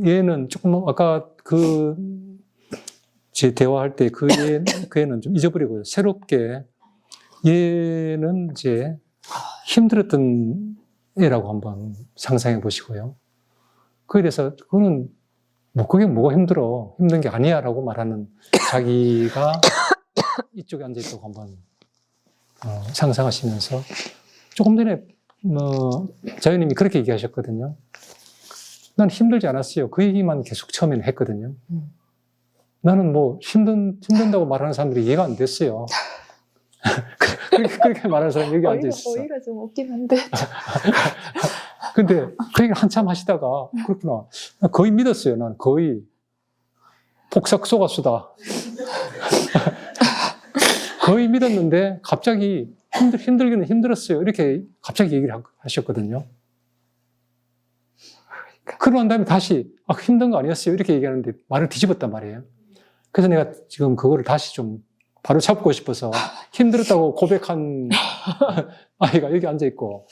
얘는 조금 아까 제 대화할 때 그 애는 좀 잊어버리고요. 새롭게 얘는 이제 힘들었던 애라고 한번 상상해 보시고요. 그에 대해서 그거는 뭐 그게 뭐가 힘든 게 아니야 라고 말하는 자기가 이쪽에 앉아있다고 한번 상상하시면서 조금 전에 자유님이 그렇게 얘기하셨거든요. 난 힘들지 않았어요. 그 얘기만 계속 처음에는 했거든요. 나는 뭐 힘든다고 말하는 사람들이 이해가 안 됐어요. 그렇게 말하는 사람이 여기 앉아있어. 어이가 좀 없긴 한데. 근데 그 얘기를 한참 하시다가 그렇구나. 나 거의 믿었어요. 난 거의 폭삭 속았수다. 거의 믿었는데 갑자기 힘들기는 힘들었어요. 이렇게 갑자기 얘기를 하셨거든요. 그러고 난 다음에 다시 힘든 거 아니었어요. 이렇게 얘기하는데 말을 뒤집었단 말이에요. 그래서 내가 지금 그거를 다시 좀 바로 잡고 싶어서 힘들었다고 고백한 아이가 여기 앉아있고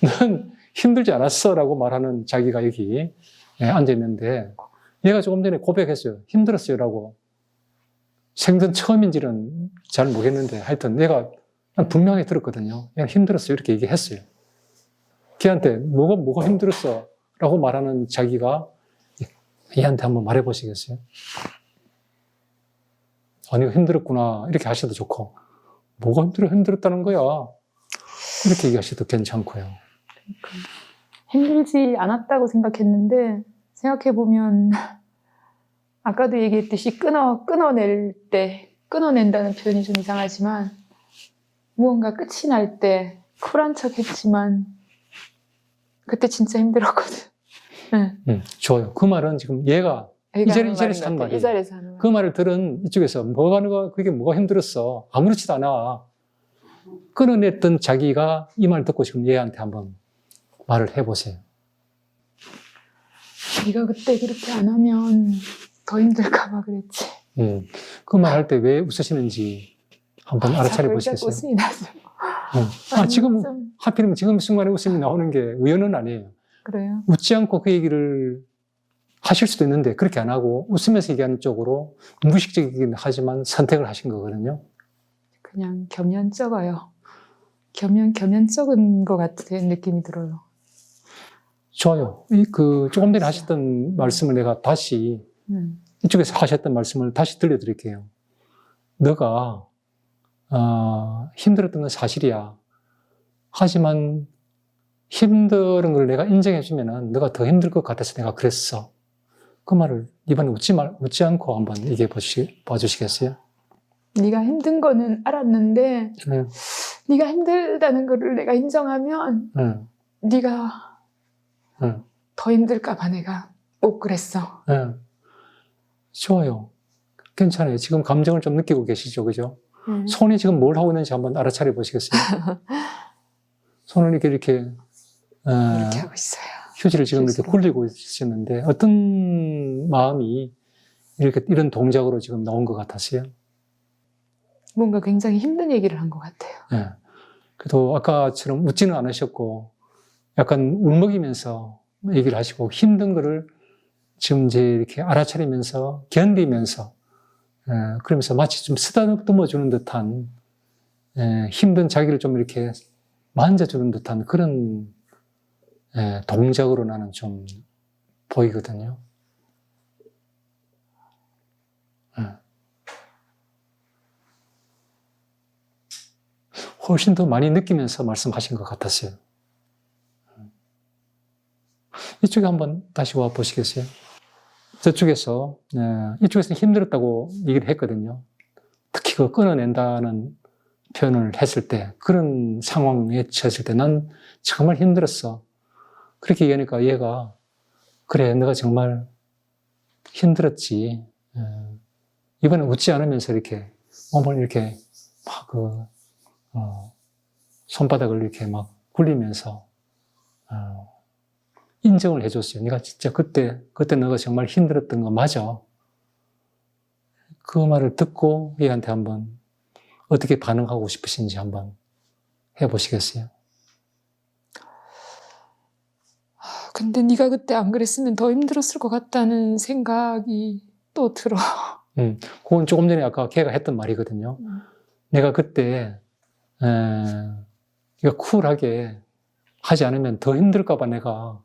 난 힘들지 않았어 라고 말하는 자기가 여기 앉아있는데 얘가 조금 전에 고백했어요. 힘들었어요 라고. 생전 처음인지는 잘 모르겠는데 하여튼 난 분명히 들었거든요. 얘는 힘들었어요 이렇게 얘기했어요. 걔한테 뭐가 힘들었어 라고 말하는 자기가 얘한테 한번 말해보시겠어요? 네가 힘들었구나 이렇게 하셔도 좋고 뭐가 힘들었다는 거야 이렇게 얘기하셔도 괜찮고요. 힘들지 않았다고 생각했는데 생각해보면 아까도 얘기했듯이 끊어낸다는 표현이 좀 이상하지만 무언가 끝이 날 때 쿨한 척 했지만 그때 진짜 힘들었거든. 네. 좋아요. 그 말은 지금 얘가 이 자리에서 한 말이에요. 이 자리에서 하는 말. 그 말을 들은 이쪽에서 그게 뭐가 힘들었어. 아무렇지도 않아. 끊어냈던 자기가 이 말 듣고 지금 얘한테 한번 말을 해보세요. 네가 그때 그렇게 안 하면 더 힘들까 봐 그랬지. 그 말 할 때 왜 웃으시는지 한번 알아차려 보시겠어요? 웃음이 나죠. 지금 하필이면 지금 순간에 웃음이 나오는 게 우연은 아니에요. 그래요? 웃지 않고 그 얘기를 하실 수도 있는데 그렇게 안 하고 웃으면서 얘기하는 쪽으로 무의식적이긴 하지만 선택을 하신 거거든요. 그냥 겸연쩍어요. 겸연쩍은 것 같은 느낌이 들어요. 좋아요. 조금 전에 하셨던 말씀을 내가 다시 이쪽에서 하셨던 말씀을 다시 들려드릴게요. 너가 힘들었던 건 사실이야. 하지만 힘든 걸 내가 인정해주면은 너가 더 힘들 것 같아서 내가 그랬어. 그 말을 이번에 웃지 않고 한번 얘기해 봐주시겠어요? 네가 힘든 거는 알았는데 네가 힘들다는 거를 내가 인정하면 네가 더 힘들까 봐 내가 못 그랬어. 좋아요. 괜찮아요. 지금 감정을 좀 느끼고 계시죠, 그죠? 손이 지금 뭘 하고 있는지 한번 알아차려 보시겠어요? 손을 이렇게 하고 있어요. 휴지를 지금 이렇게 굴리고 있었는데 어떤 마음이 이런 동작으로 지금 나온 것 같았어요? 뭔가 굉장히 힘든 얘기를 한 것 같아요. 그래도 아까처럼 웃지는 않으셨고 약간 울먹이면서 얘기를 하시고 힘든 거를 지금 이제 이렇게 알아차리면서 견디면서 그러면서 마치 좀 쓰다듬어주는 듯한 힘든 자기를 좀 이렇게 만져주는 듯한 그런 동작으로 나는 좀 보이거든요. 훨씬 더 많이 느끼면서 말씀하신 것 같았어요. 이쪽에 한번 다시 와 보시겠어요? 저쪽에서는 힘들었다고 얘기를 했거든요. 특히 그 끊어낸다는 표현을 했을 때, 그런 상황에 처했을 때 난 정말 힘들었어. 그렇게 얘기하니까 얘가 그래, 내가 정말 힘들었지. 이번에 웃지 않으면서 이렇게 몸을 이렇게 막 손바닥을 이렇게 막 굴리면서 인정을 해줬어요. 네가 진짜 그때 너가 정말 힘들었던 거 맞아. 그 말을 듣고 얘한테 한번 어떻게 반응하고 싶으신지 한번 해보시겠어요? 근데 네가 그때 안 그랬으면 더 힘들었을 것 같다는 생각이 또 들어. 그건 조금 전에 아까 걔가 했던 말이거든요. 내가 그때 이거 쿨하게 하지 않으면 더 힘들까 봐 내가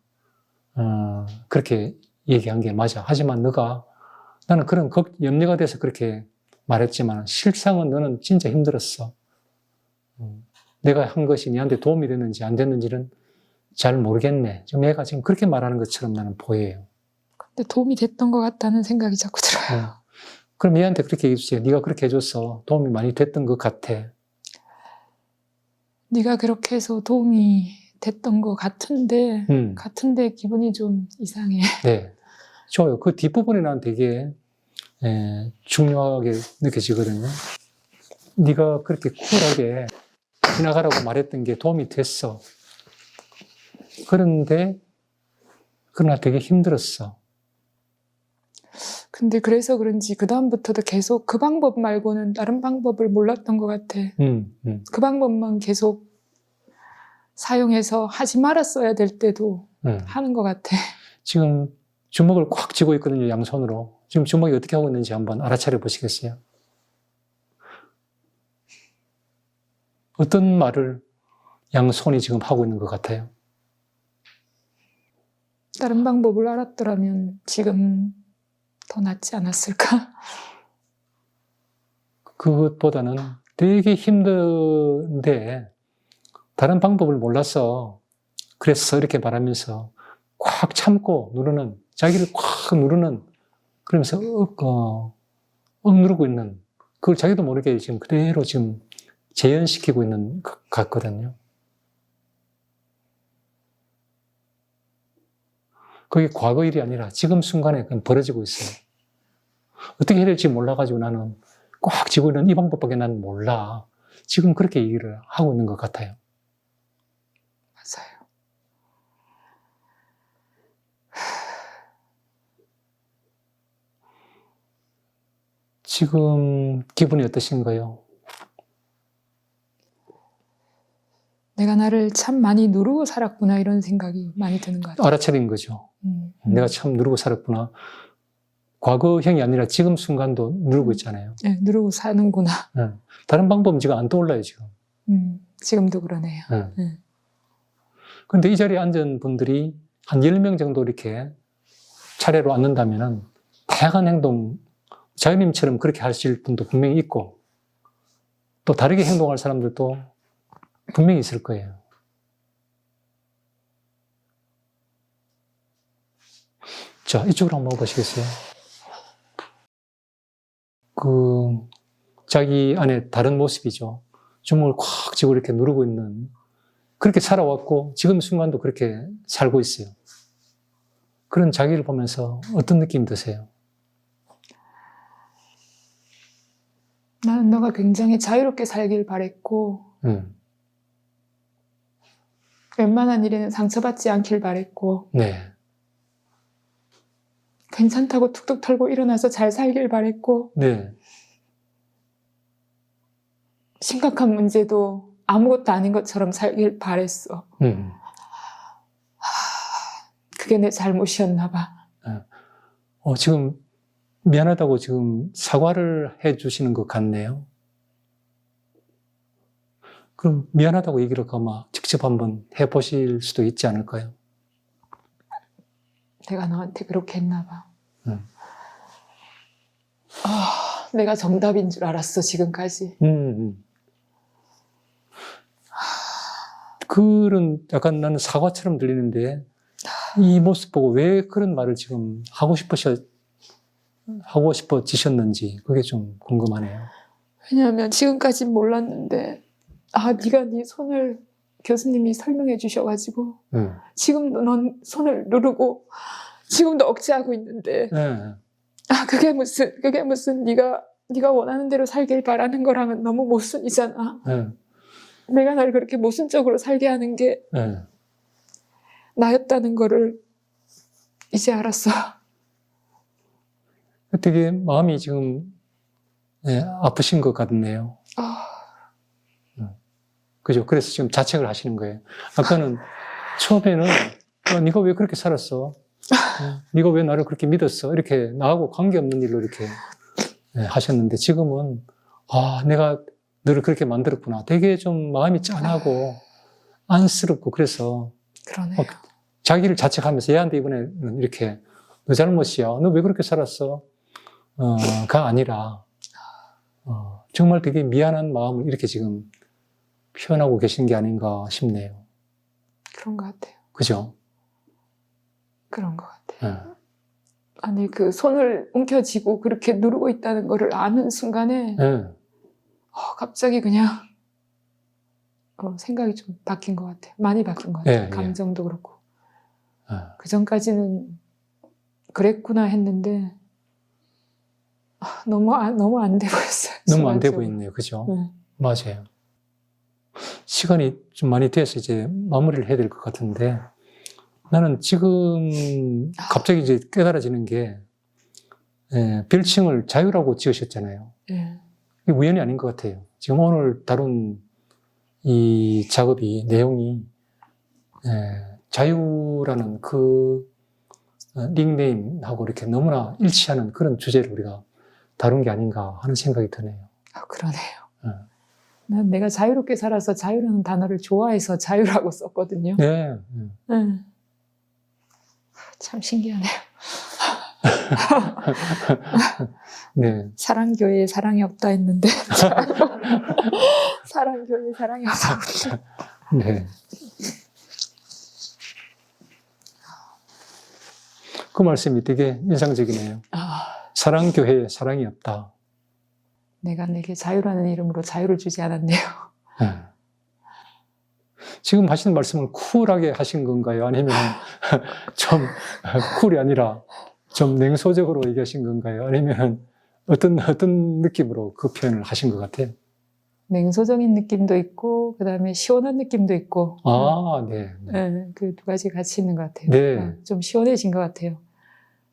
그렇게 얘기한 게 맞아. 하지만 나는 그런 염려가 돼서 그렇게 말했지만 실상은 너는 진짜 힘들었어. 내가 한 것이 네한테 도움이 됐는지 안 됐는지는 잘 모르겠네. 지금 얘가 지금 그렇게 말하는 것처럼 나는 보여요. 근데 도움이 됐던 것 같다는 생각이 자꾸 들어요. 그럼 얘한테 그렇게 얘기해주세요. 네가 그렇게 해줘서 도움이 많이 됐던 것 같아. 네가 그렇게 해서 도움이 됐던 것 같은데 기분이 좀 이상해. 네, 좋아요. 그 뒷부분이 난 되게 중요하게 느껴지거든요. 네가 그렇게 쿨하게 지나가라고 말했던 게 도움이 됐어. 그러나 되게 힘들었어. 근데 그래서 그런지 그다음부터도 계속 그 방법 말고는 다른 방법을 몰랐던 것 같아. 그 방법만 계속 사용해서 하지 말았어야 될 때도 하는 것 같아. 지금 주먹을 꽉 쥐고 있거든요, 양손으로. 지금 주먹이 어떻게 하고 있는지 한번 알아차려 보시겠어요? 어떤 말을 양손이 지금 하고 있는 것 같아요? 다른 방법을 알았더라면 지금 더 낫지 않았을까? 그것보다는 되게 힘든데 다른 방법을 몰라서 그랬어 이렇게 말하면서 꽉 참고 누르는, 자기를 꽉 누르는, 그러면서 누르고 있는, 그걸 자기도 모르게 지금 그대로 지금 재현시키고 있는 것 같거든요. 그게 과거 일이 아니라 지금 순간에 그냥 벌어지고 있어요. 어떻게 해야 될지 몰라가지고 나는 꽉 쥐고 있는 이 방법밖에 나는 몰라. 지금 그렇게 얘기를 하고 있는 것 같아요. 맞아요. 지금 기분이 어떠신가요? 내가 나를 참 많이 누르고 살았구나 이런 생각이 많이 드는 것 같아요. 알아차린 거죠. 내가 참 누르고 살았구나. 과거형이 아니라 지금 순간도 누르고 있잖아요. 네, 누르고 사는구나. 네. 다른 방법은 지금 안 떠올라요, 지금. 지금도 그러네요. 네. 근데 이 자리에 앉은 분들이 한 10명 정도 이렇게 차례로 앉는다면은 다양한 행동, 자유님처럼 그렇게 하실 분도 분명히 있고 또 다르게 행동할 사람들도 분명히 있을 거예요. 자, 이쪽으로 한번 보시겠어요? 자기 안에 다른 모습이죠. 주먹을 콱 쥐고 이렇게 누르고 있는, 그렇게 살아왔고 지금 순간도 그렇게 살고 있어요. 그런 자기를 보면서 어떤 느낌 드세요? 나는 너가 굉장히 자유롭게 살길 바랬고 웬만한 일에는 상처받지 않길 바랬고 네. 괜찮다고 툭툭 털고 일어나서 잘 살길 바랬고 네. 심각한 문제도 아무것도 아닌 것처럼 살길 바랬어. 그게 내 잘못이었나 봐. 지금 미안하다고 지금 사과를 해 주시는 것 같네요. 그럼 미안하다고 얘기를 아마 직접 한번 해보실 수도 있지 않을까요? 내가 너한테 그렇게 했나 봐. 내가 정답인 줄 알았어, 지금까지. 그런 약간 나는 사과처럼 들리는데 이 모습 보고 왜 그런 말을 지금 하고 싶어지셨는지 그게 좀 궁금하네요. 왜냐하면 지금까지 몰랐는데 네가 네 손을 교수님이 설명해 주셔가지고 지금도 넌 손을 누르고 지금도 억제하고 있는데 그게 무슨 네가 원하는 대로 살길 바라는 거랑은 너무 모순이잖아. 내가 날 그렇게 모순적으로 살게 하는 게 나였다는 거를 이제 알았어. 되게 마음이 지금 네, 아프신 것 같네요. 그죠? 그래서 지금 자책을 하시는 거예요. 아까는 처음에는 네가 왜 그렇게 살았어? 네가 왜 나를 그렇게 믿었어? 이렇게 나하고 관계없는 일로 이렇게 하셨는데 지금은 내가 너를 그렇게 만들었구나. 되게 좀 마음이 짠하고 안쓰럽고 그래서 그러네요. 자기를 자책하면서 얘한테 이번에는 이렇게 너 잘못이야. 너 왜 그렇게 살았어? 가 아니라 정말 되게 미안한 마음을 이렇게 지금 표현하고 계신 게 아닌가 싶네요. 그런 것 같아요. 그죠? 그런 것 같아요. 아니, 그 손을 움켜쥐고 그렇게 누르고 있다는 거를 아는 순간에 갑자기 그냥 생각이 좀 바뀐 것 같아요. 많이 바뀐 것 같아요. 감정도 그렇고. 그 전까지는 그랬구나 했는데 너무 안 돼 보였어요. 너무 안 돼 보이네요. 그죠? 맞아요. 시간이 좀 많이 돼서 이제 마무리를 해야 될 것 같은데 나는 지금 갑자기 이제 깨달아지는 게 별칭을 자유라고 지으셨잖아요. 이게 우연이 아닌 것 같아요. 지금 오늘 다룬 이 작업이 내용이 자유라는 그 닉네임하고 이렇게 너무나 일치하는 그런 주제를 우리가 다룬 게 아닌가 하는 생각이 드네요. 그러네요. 난 내가 자유롭게 살아서 자유라는 단어를 좋아해서 자유라고 썼거든요. 참 신기하네요. 네. 사랑교회에 사랑이 없다 했는데 사랑교회에 사랑이 없다. 네. 그 말씀이 되게 인상적이네요. 사랑교회에 사랑이 없다. 내가 내게 자유라는 이름으로 자유를 주지 않았네요. 지금 하시는 말씀은 쿨하게 하신 건가요? 아니면 좀 쿨이 아니라 좀 냉소적으로 얘기하신 건가요? 아니면 어떤 느낌으로 그 표현을 하신 것 같아요? 냉소적인 느낌도 있고, 그 다음에 시원한 느낌도 있고. 네. 그 두 가지 같이 있는 것 같아요. 네. 좀 시원해진 것 같아요.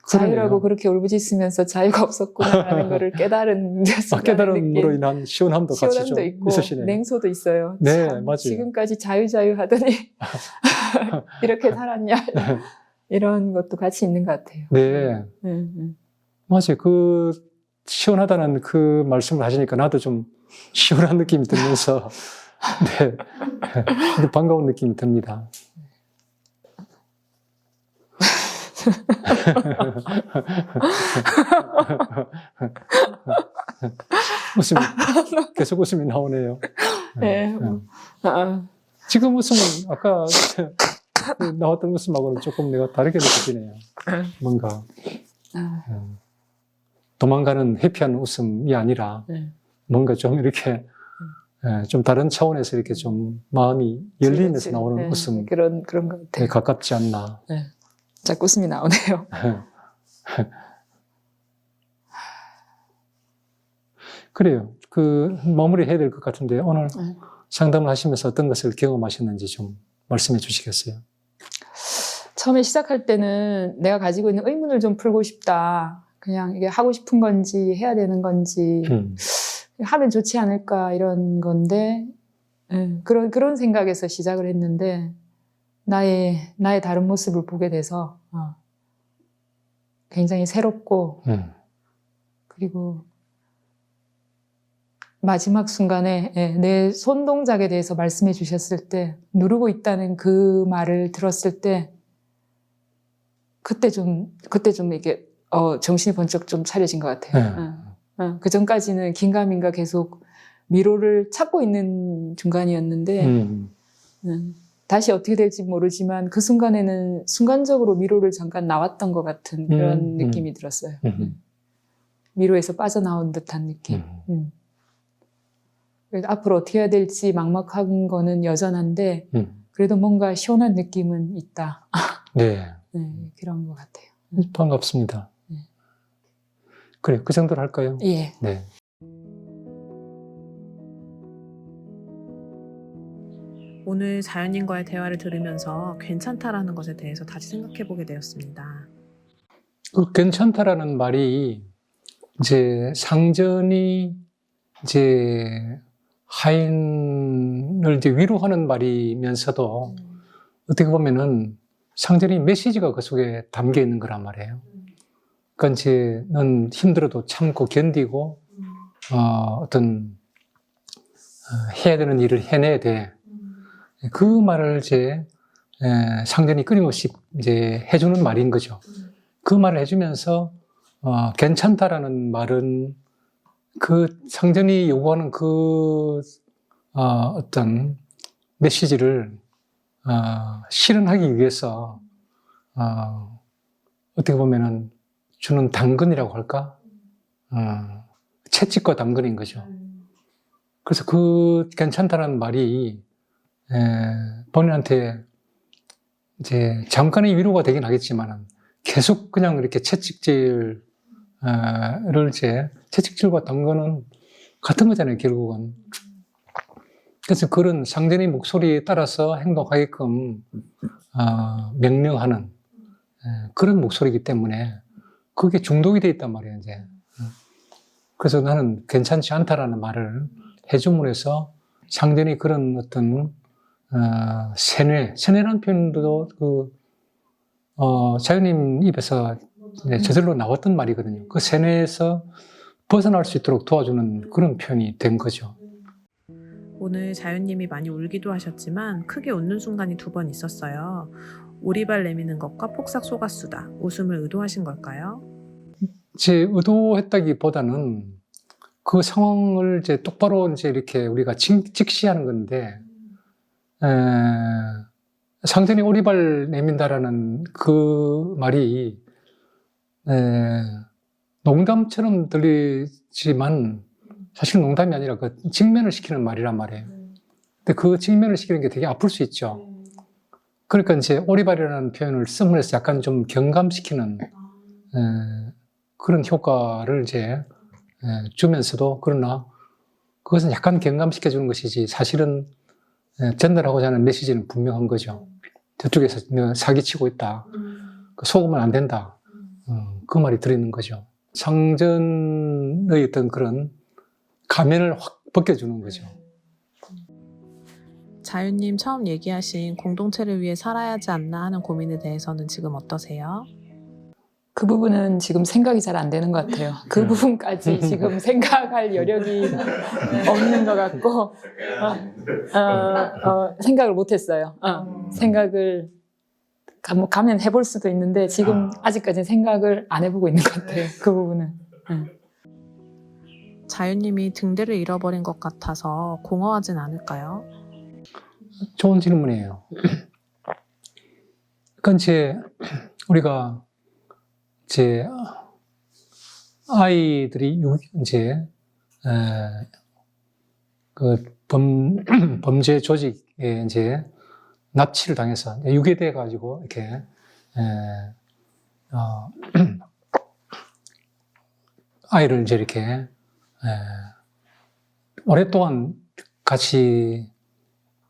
그러네요. 자유라고 그렇게 울부짖으면서 자유가 없었구나라는 거를 깨달은 깨달음으로 인한 시원함도 같이 좀 시원함도 있고, 있으시네요. 냉소도 있어요. 네, 참, 맞아요. 지금까지 자유 하더니 이렇게 살았냐. 이런 것도 같이 있는 것 같아요. 네. 맞아요. 그 시원하다는 그 말씀을 하시니까 나도 좀 시원한 느낌이 들면서 네. 반가운 느낌이 듭니다. 계속 웃음이 나오네요. 지금 웃음은 아까 나왔던 웃음하고는 조금 내가 다르게 느껴지네요. 뭔가 도망가는 해피한 웃음이 아니라 뭔가 좀 이렇게 좀 다른 차원에서 이렇게 좀 마음이 열리면서 나오는 웃음 그런 것 같아요. 가깝지 않나. 자꾸 웃음이 나오네요. 그래요. 그 마무리 해야 될 것 같은데 오늘 상담을 하시면서 어떤 것을 경험하셨는지 좀 말씀해 주시겠어요? 처음에 시작할 때는 내가 가지고 있는 의문을 좀 풀고 싶다. 그냥 이게 하고 싶은 건지 해야 되는 건지 하면 좋지 않을까 이런 건데 그런 생각에서 시작을 했는데 나의 다른 모습을 보게 돼서 굉장히 새롭고 그리고 마지막 순간에 내 손동작에 대해서 말씀해 주셨을 때 누르고 있다는 그 말을 들었을 때 그때 좀 이게 정신이 번쩍 좀 차려진 것 같아요. 그 전까지는 긴가민가 계속 미로를 찾고 있는 중간이었는데 다시 어떻게 될지 모르지만 그 순간에는 순간적으로 미로를 잠깐 나왔던 것 같은 그런 느낌이 들었어요. 미로에서 빠져나온 듯한 느낌. 그래서 앞으로 어떻게 해야 될지 막막한 거는 여전한데 그래도 뭔가 시원한 느낌은 있다. 네. 그런 것 같아요. 반갑습니다. 그래, 그 정도로 할까요? 예. 네. 오늘 자연인과의 대화를 들으면서 괜찮다라는 것에 대해서 다시 생각해보게 되었습니다. 그 괜찮다라는 말이 이제 상전이 이제 하인을 이제 위로하는 말이면서도 어떻게 보면은 상전이 메시지가 그 속에 담겨 있는 거란 말이에요. 그러니까 이제 넌 힘들어도 참고 견디고 해야 되는 일을 해내야 돼. 그 말을 이제 상전이 끊임없이 이제 해주는 말인 거죠. 그 말을 해주면서 괜찮다라는 말은 그 상전이 요구하는 그 어떤 메시지를 실현하기 위해서 어떻게 보면은 주는 당근이라고 할까? 채찍과 당근인 거죠. 그래서 그 괜찮다라는 말이 본인한테 이제 잠깐의 위로가 되긴 하겠지만은 계속 그냥 이렇게 채찍질과 당근은 같은 거잖아요, 결국은. 그래서 그런 상전의 목소리에 따라서 행동하게끔 명령하는 그런 목소리이기 때문에 그게 중독이 돼 있단 말이에요, 이제. 그래서 나는 괜찮지 않다라는 말을 해줌으로 해서 상전이 그런 어떤 세뇌라는 표현도 자유님 입에서 저절로 나왔던 말이거든요. 그 세뇌에서 벗어날 수 있도록 도와주는 그런 표현이 된 거죠. 오늘 자연님이 많이 울기도 하셨지만 크게 웃는 순간이 2번 있었어요. 오리발 내미는 것과 폭삭 속았수다. 웃음을 의도하신 걸까요? 제 의도했다기보다는 그 상황을 이제 똑바로 이제 이렇게 우리가 직시하는 건데, 상전이 오리발 내민다라는 그 말이, 농담처럼 들리지만 사실 농담이 아니라 그 직면을 시키는 말이란 말이에요. 근데 그 직면을 시키는 게 되게 아플 수 있죠. 그러니까 이제 오리발이라는 표현을 씀으로 해서 약간 좀 경감시키는 그런 효과를 이제 주면서도, 그러나 그것은 약간 경감시켜주는 것이지 사실은 전달하고자 하는 메시지는 분명한 거죠. 저쪽에서 너 사기치고 있다. 속으면 안 된다. 그 말이 들어있는 거죠. 상전의 어떤 그런 가면을 확 벗겨주는 거죠. 자윤님 처음 얘기하신 공동체를 위해 살아야 하지 않나 하는 고민에 대해서는 지금 어떠세요? 그 부분은 지금 생각이 잘 안 되는 것 같아요. 그 부분까지 지금 생각할 여력이 없는 것 같고, 생각을 못했어요. 생각을 가면 해볼 수도 있는데 지금 아직까지는 생각을 안 해보고 있는 것 같아요. 그 부분은. 자윤님이 등대를 잃어버린 것 같아서 공허하진 않을까요? 좋은 질문이에요. 그러니까 이제 우리가 이제 아이들이 이제 그 범죄 조직에 이제 납치를 당해서 유괴돼 가지고 이렇게 아이를 이제 이렇게 오랫동안 같이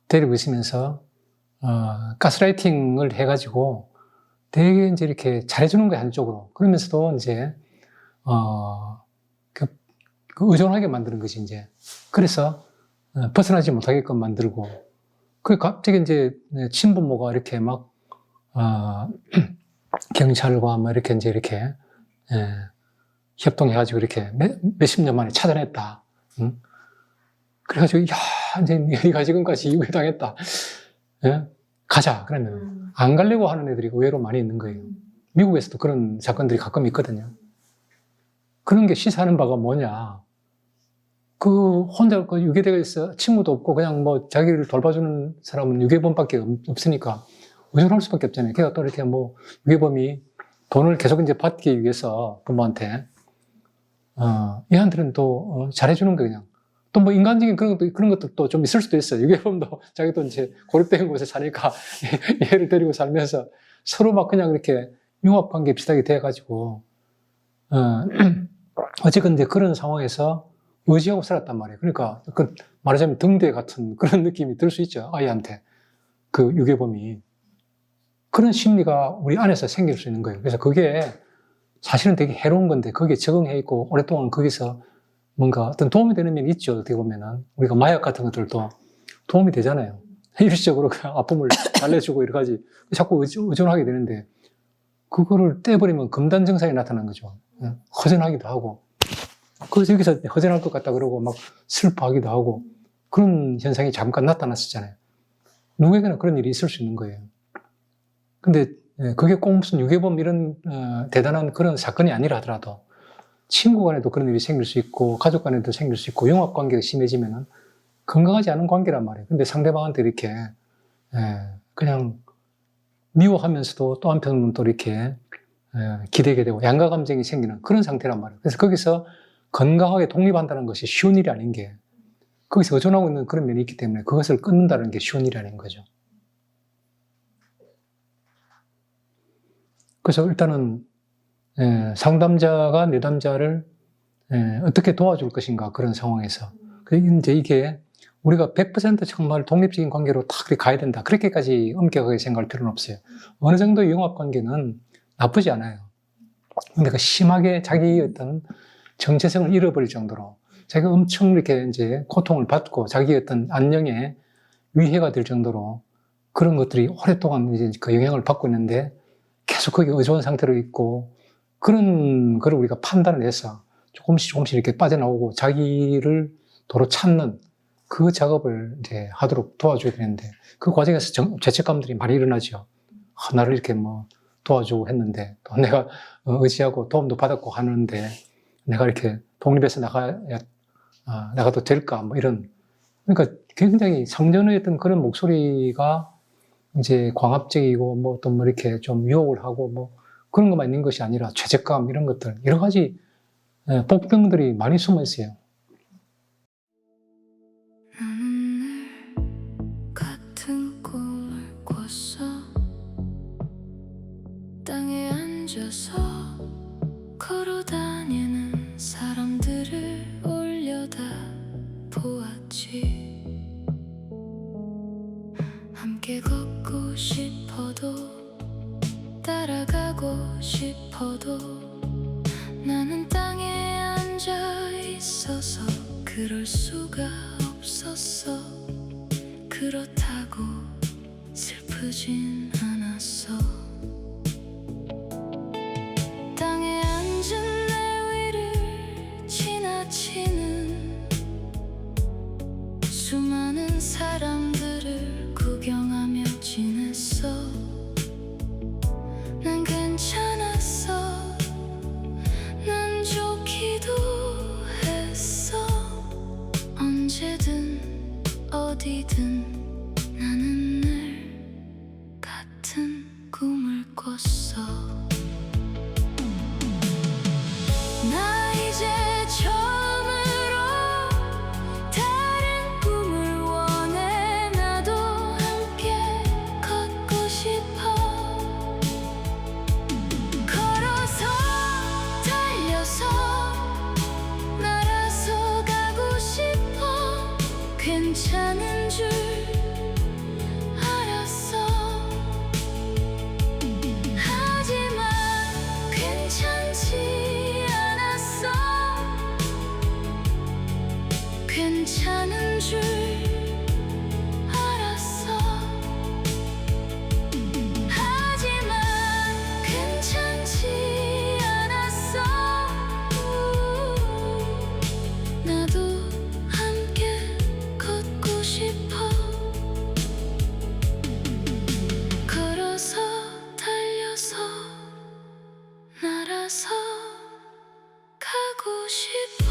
데리고 있으면서 가스라이팅을 해가지고 되게 이제 이렇게 잘해주는 거예요, 한쪽으로. 그러면서도 이제 그 의존하게 만드는 것이 이제. 그래서 벗어나지 못하게끔 만들고. 그 갑자기 이제 친부모가 이렇게 막 경찰과 막 이렇게 이제 이렇게 협동해가지고 이렇게 몇십 년 만에 찾아냈다. 응? 그래가지고 야 이제 네가 지금까지 유괴당했다. 예? 가자. 그러면 안 가려고 하는 애들이 의외로 많이 있는 거예요. 미국에서도 그런 사건들이 가끔 있거든요. 그런 게 시사하는 바가 뭐냐? 그 혼자 그 유괴되어 있어 친구도 없고 그냥 뭐 자기를 돌봐주는 사람은 유괴범밖에 없으니까 의존할 수밖에 없잖아요. 걔가 또 이렇게 뭐 유괴범이 돈을 계속 이제 받기 위해서 부모한테 얘한테는 또 잘해주는 거 그냥. 또 뭐 인간적인 그런 것도 또 좀 있을 수도 있어요. 유괴범도 자기도 이제 고립된 곳에 사니까 얘를 데리고 살면서 서로 막 그냥 이렇게 융합관계 비슷하게 돼가지고 어쨌든 이제 그런 상황에서 의지하고 살았단 말이에요. 그러니까 그 말하자면 등대 같은 그런 느낌이 들 수 있죠. 아이한테 그 유괴범이 그런 심리가 우리 안에서 생길 수 있는 거예요. 그래서 그게 사실은 되게 해로운 건데 거기에 적응해 있고 오랫동안 거기서 뭔가 어떤 도움이 되는 면이 있죠. 어떻게 보면은 우리가 마약 같은 것들도 도움이 되잖아요. 일시적으로 그 아픔을 달래주고 여러 가지 자꾸 의존하게 되는데 그거를 떼버리면 금단 증상이 나타나는 거죠. 허전하기도 하고 그래서 여기서 허전할 것 같다 그러고 막 슬퍼하기도 하고 그런 현상이 잠깐 나타났었잖아요. 누구에게나 그런 일이 있을 수 있는 거예요. 근데 그게 꼭 무슨 유괴범 이런 대단한 그런 사건이 아니라 하더라도 친구 간에도 그런 일이 생길 수 있고 가족 간에도 생길 수 있고 영합 관계가 심해지면은 건강하지 않은 관계란 말이에요. 근데 상대방한테 이렇게 그냥 미워하면서도 또 한편으로는 또 이렇게 기대게 되고 양가 감정이 생기는 그런 상태란 말이에요. 그래서 거기서 건강하게 독립한다는 것이 쉬운 일이 아닌 게 거기서 의존하고 있는 그런 면이 있기 때문에 그것을 끊는다는 게 쉬운 일이 아닌 거죠. 그래서 일단은 상담자가 내담자를 어떻게 도와줄 것인가 그런 상황에서 이제 이게 우리가 100% 정말 독립적인 관계로 다 그렇게 가야 된다 그렇게까지 엄격하게 생각할 필요는 없어요. 어느 정도의 영합관계는 나쁘지 않아요. 근데 그 심하게 자기의 어떤 정체성을 잃어버릴 정도로 자기가 엄청 이렇게 이제 고통을 받고 자기의 어떤 안녕에 위해가 될 정도로 그런 것들이 오랫동안 이제 그 영향을 받고 있는데 계속 거기에 의존 상태로 있고 그런 걸 우리가 판단을 해서 조금씩 이렇게 빠져나오고 자기를 도로 찾는 그 작업을 이제 하도록 도와줘야 되는데 그 과정에서 죄책감들이 많이 일어나죠. 나를 이렇게 뭐 도와주고 했는데 또 내가 의지하고 도움도 받았고 하는데 내가 이렇게 독립해서 나가도 될까 뭐 이런 그러니까 굉장히 성전의 어떤 그런 목소리가 이제 광합적이고 뭐 또 뭐 이렇게 좀 유혹을 하고 뭐 그런 것만 있는 것이 아니라 죄책감 이런 것들 여러 가지 복병들이 많이 숨어 있어요. 같은 꿈을 꿨어. 땅에 앉아서 걸어다니는 사람들을 올려다 보았지. 함께 걷고 싶어도 따라가고 싶어도 나는 땅에 앉아 있어서 그럴 수가 없었어. 그렇다고 슬프진 않았어. 땅에 앉은 내 위를 지나치는 수많은 사람들을 구경하며 지냈어. 난 괜찮았어. 난 좋기도 했어. 언제든 어디든 나는 늘 같은 꿈을 꿨어. 나 이제 처음으로 다른 꿈을 원해. 나도 함께 걷고 싶어. 걸어서 달려서 날아서 가고 싶어. 괜찮은 줄 알았어. 하지만 괜찮지 않았어. 괜찮은 줄 알았어. 하지만 괜찮지 않았어. 나도 함께 걷고 싶어. 걸어서 달려서 날아서 가고 싶어.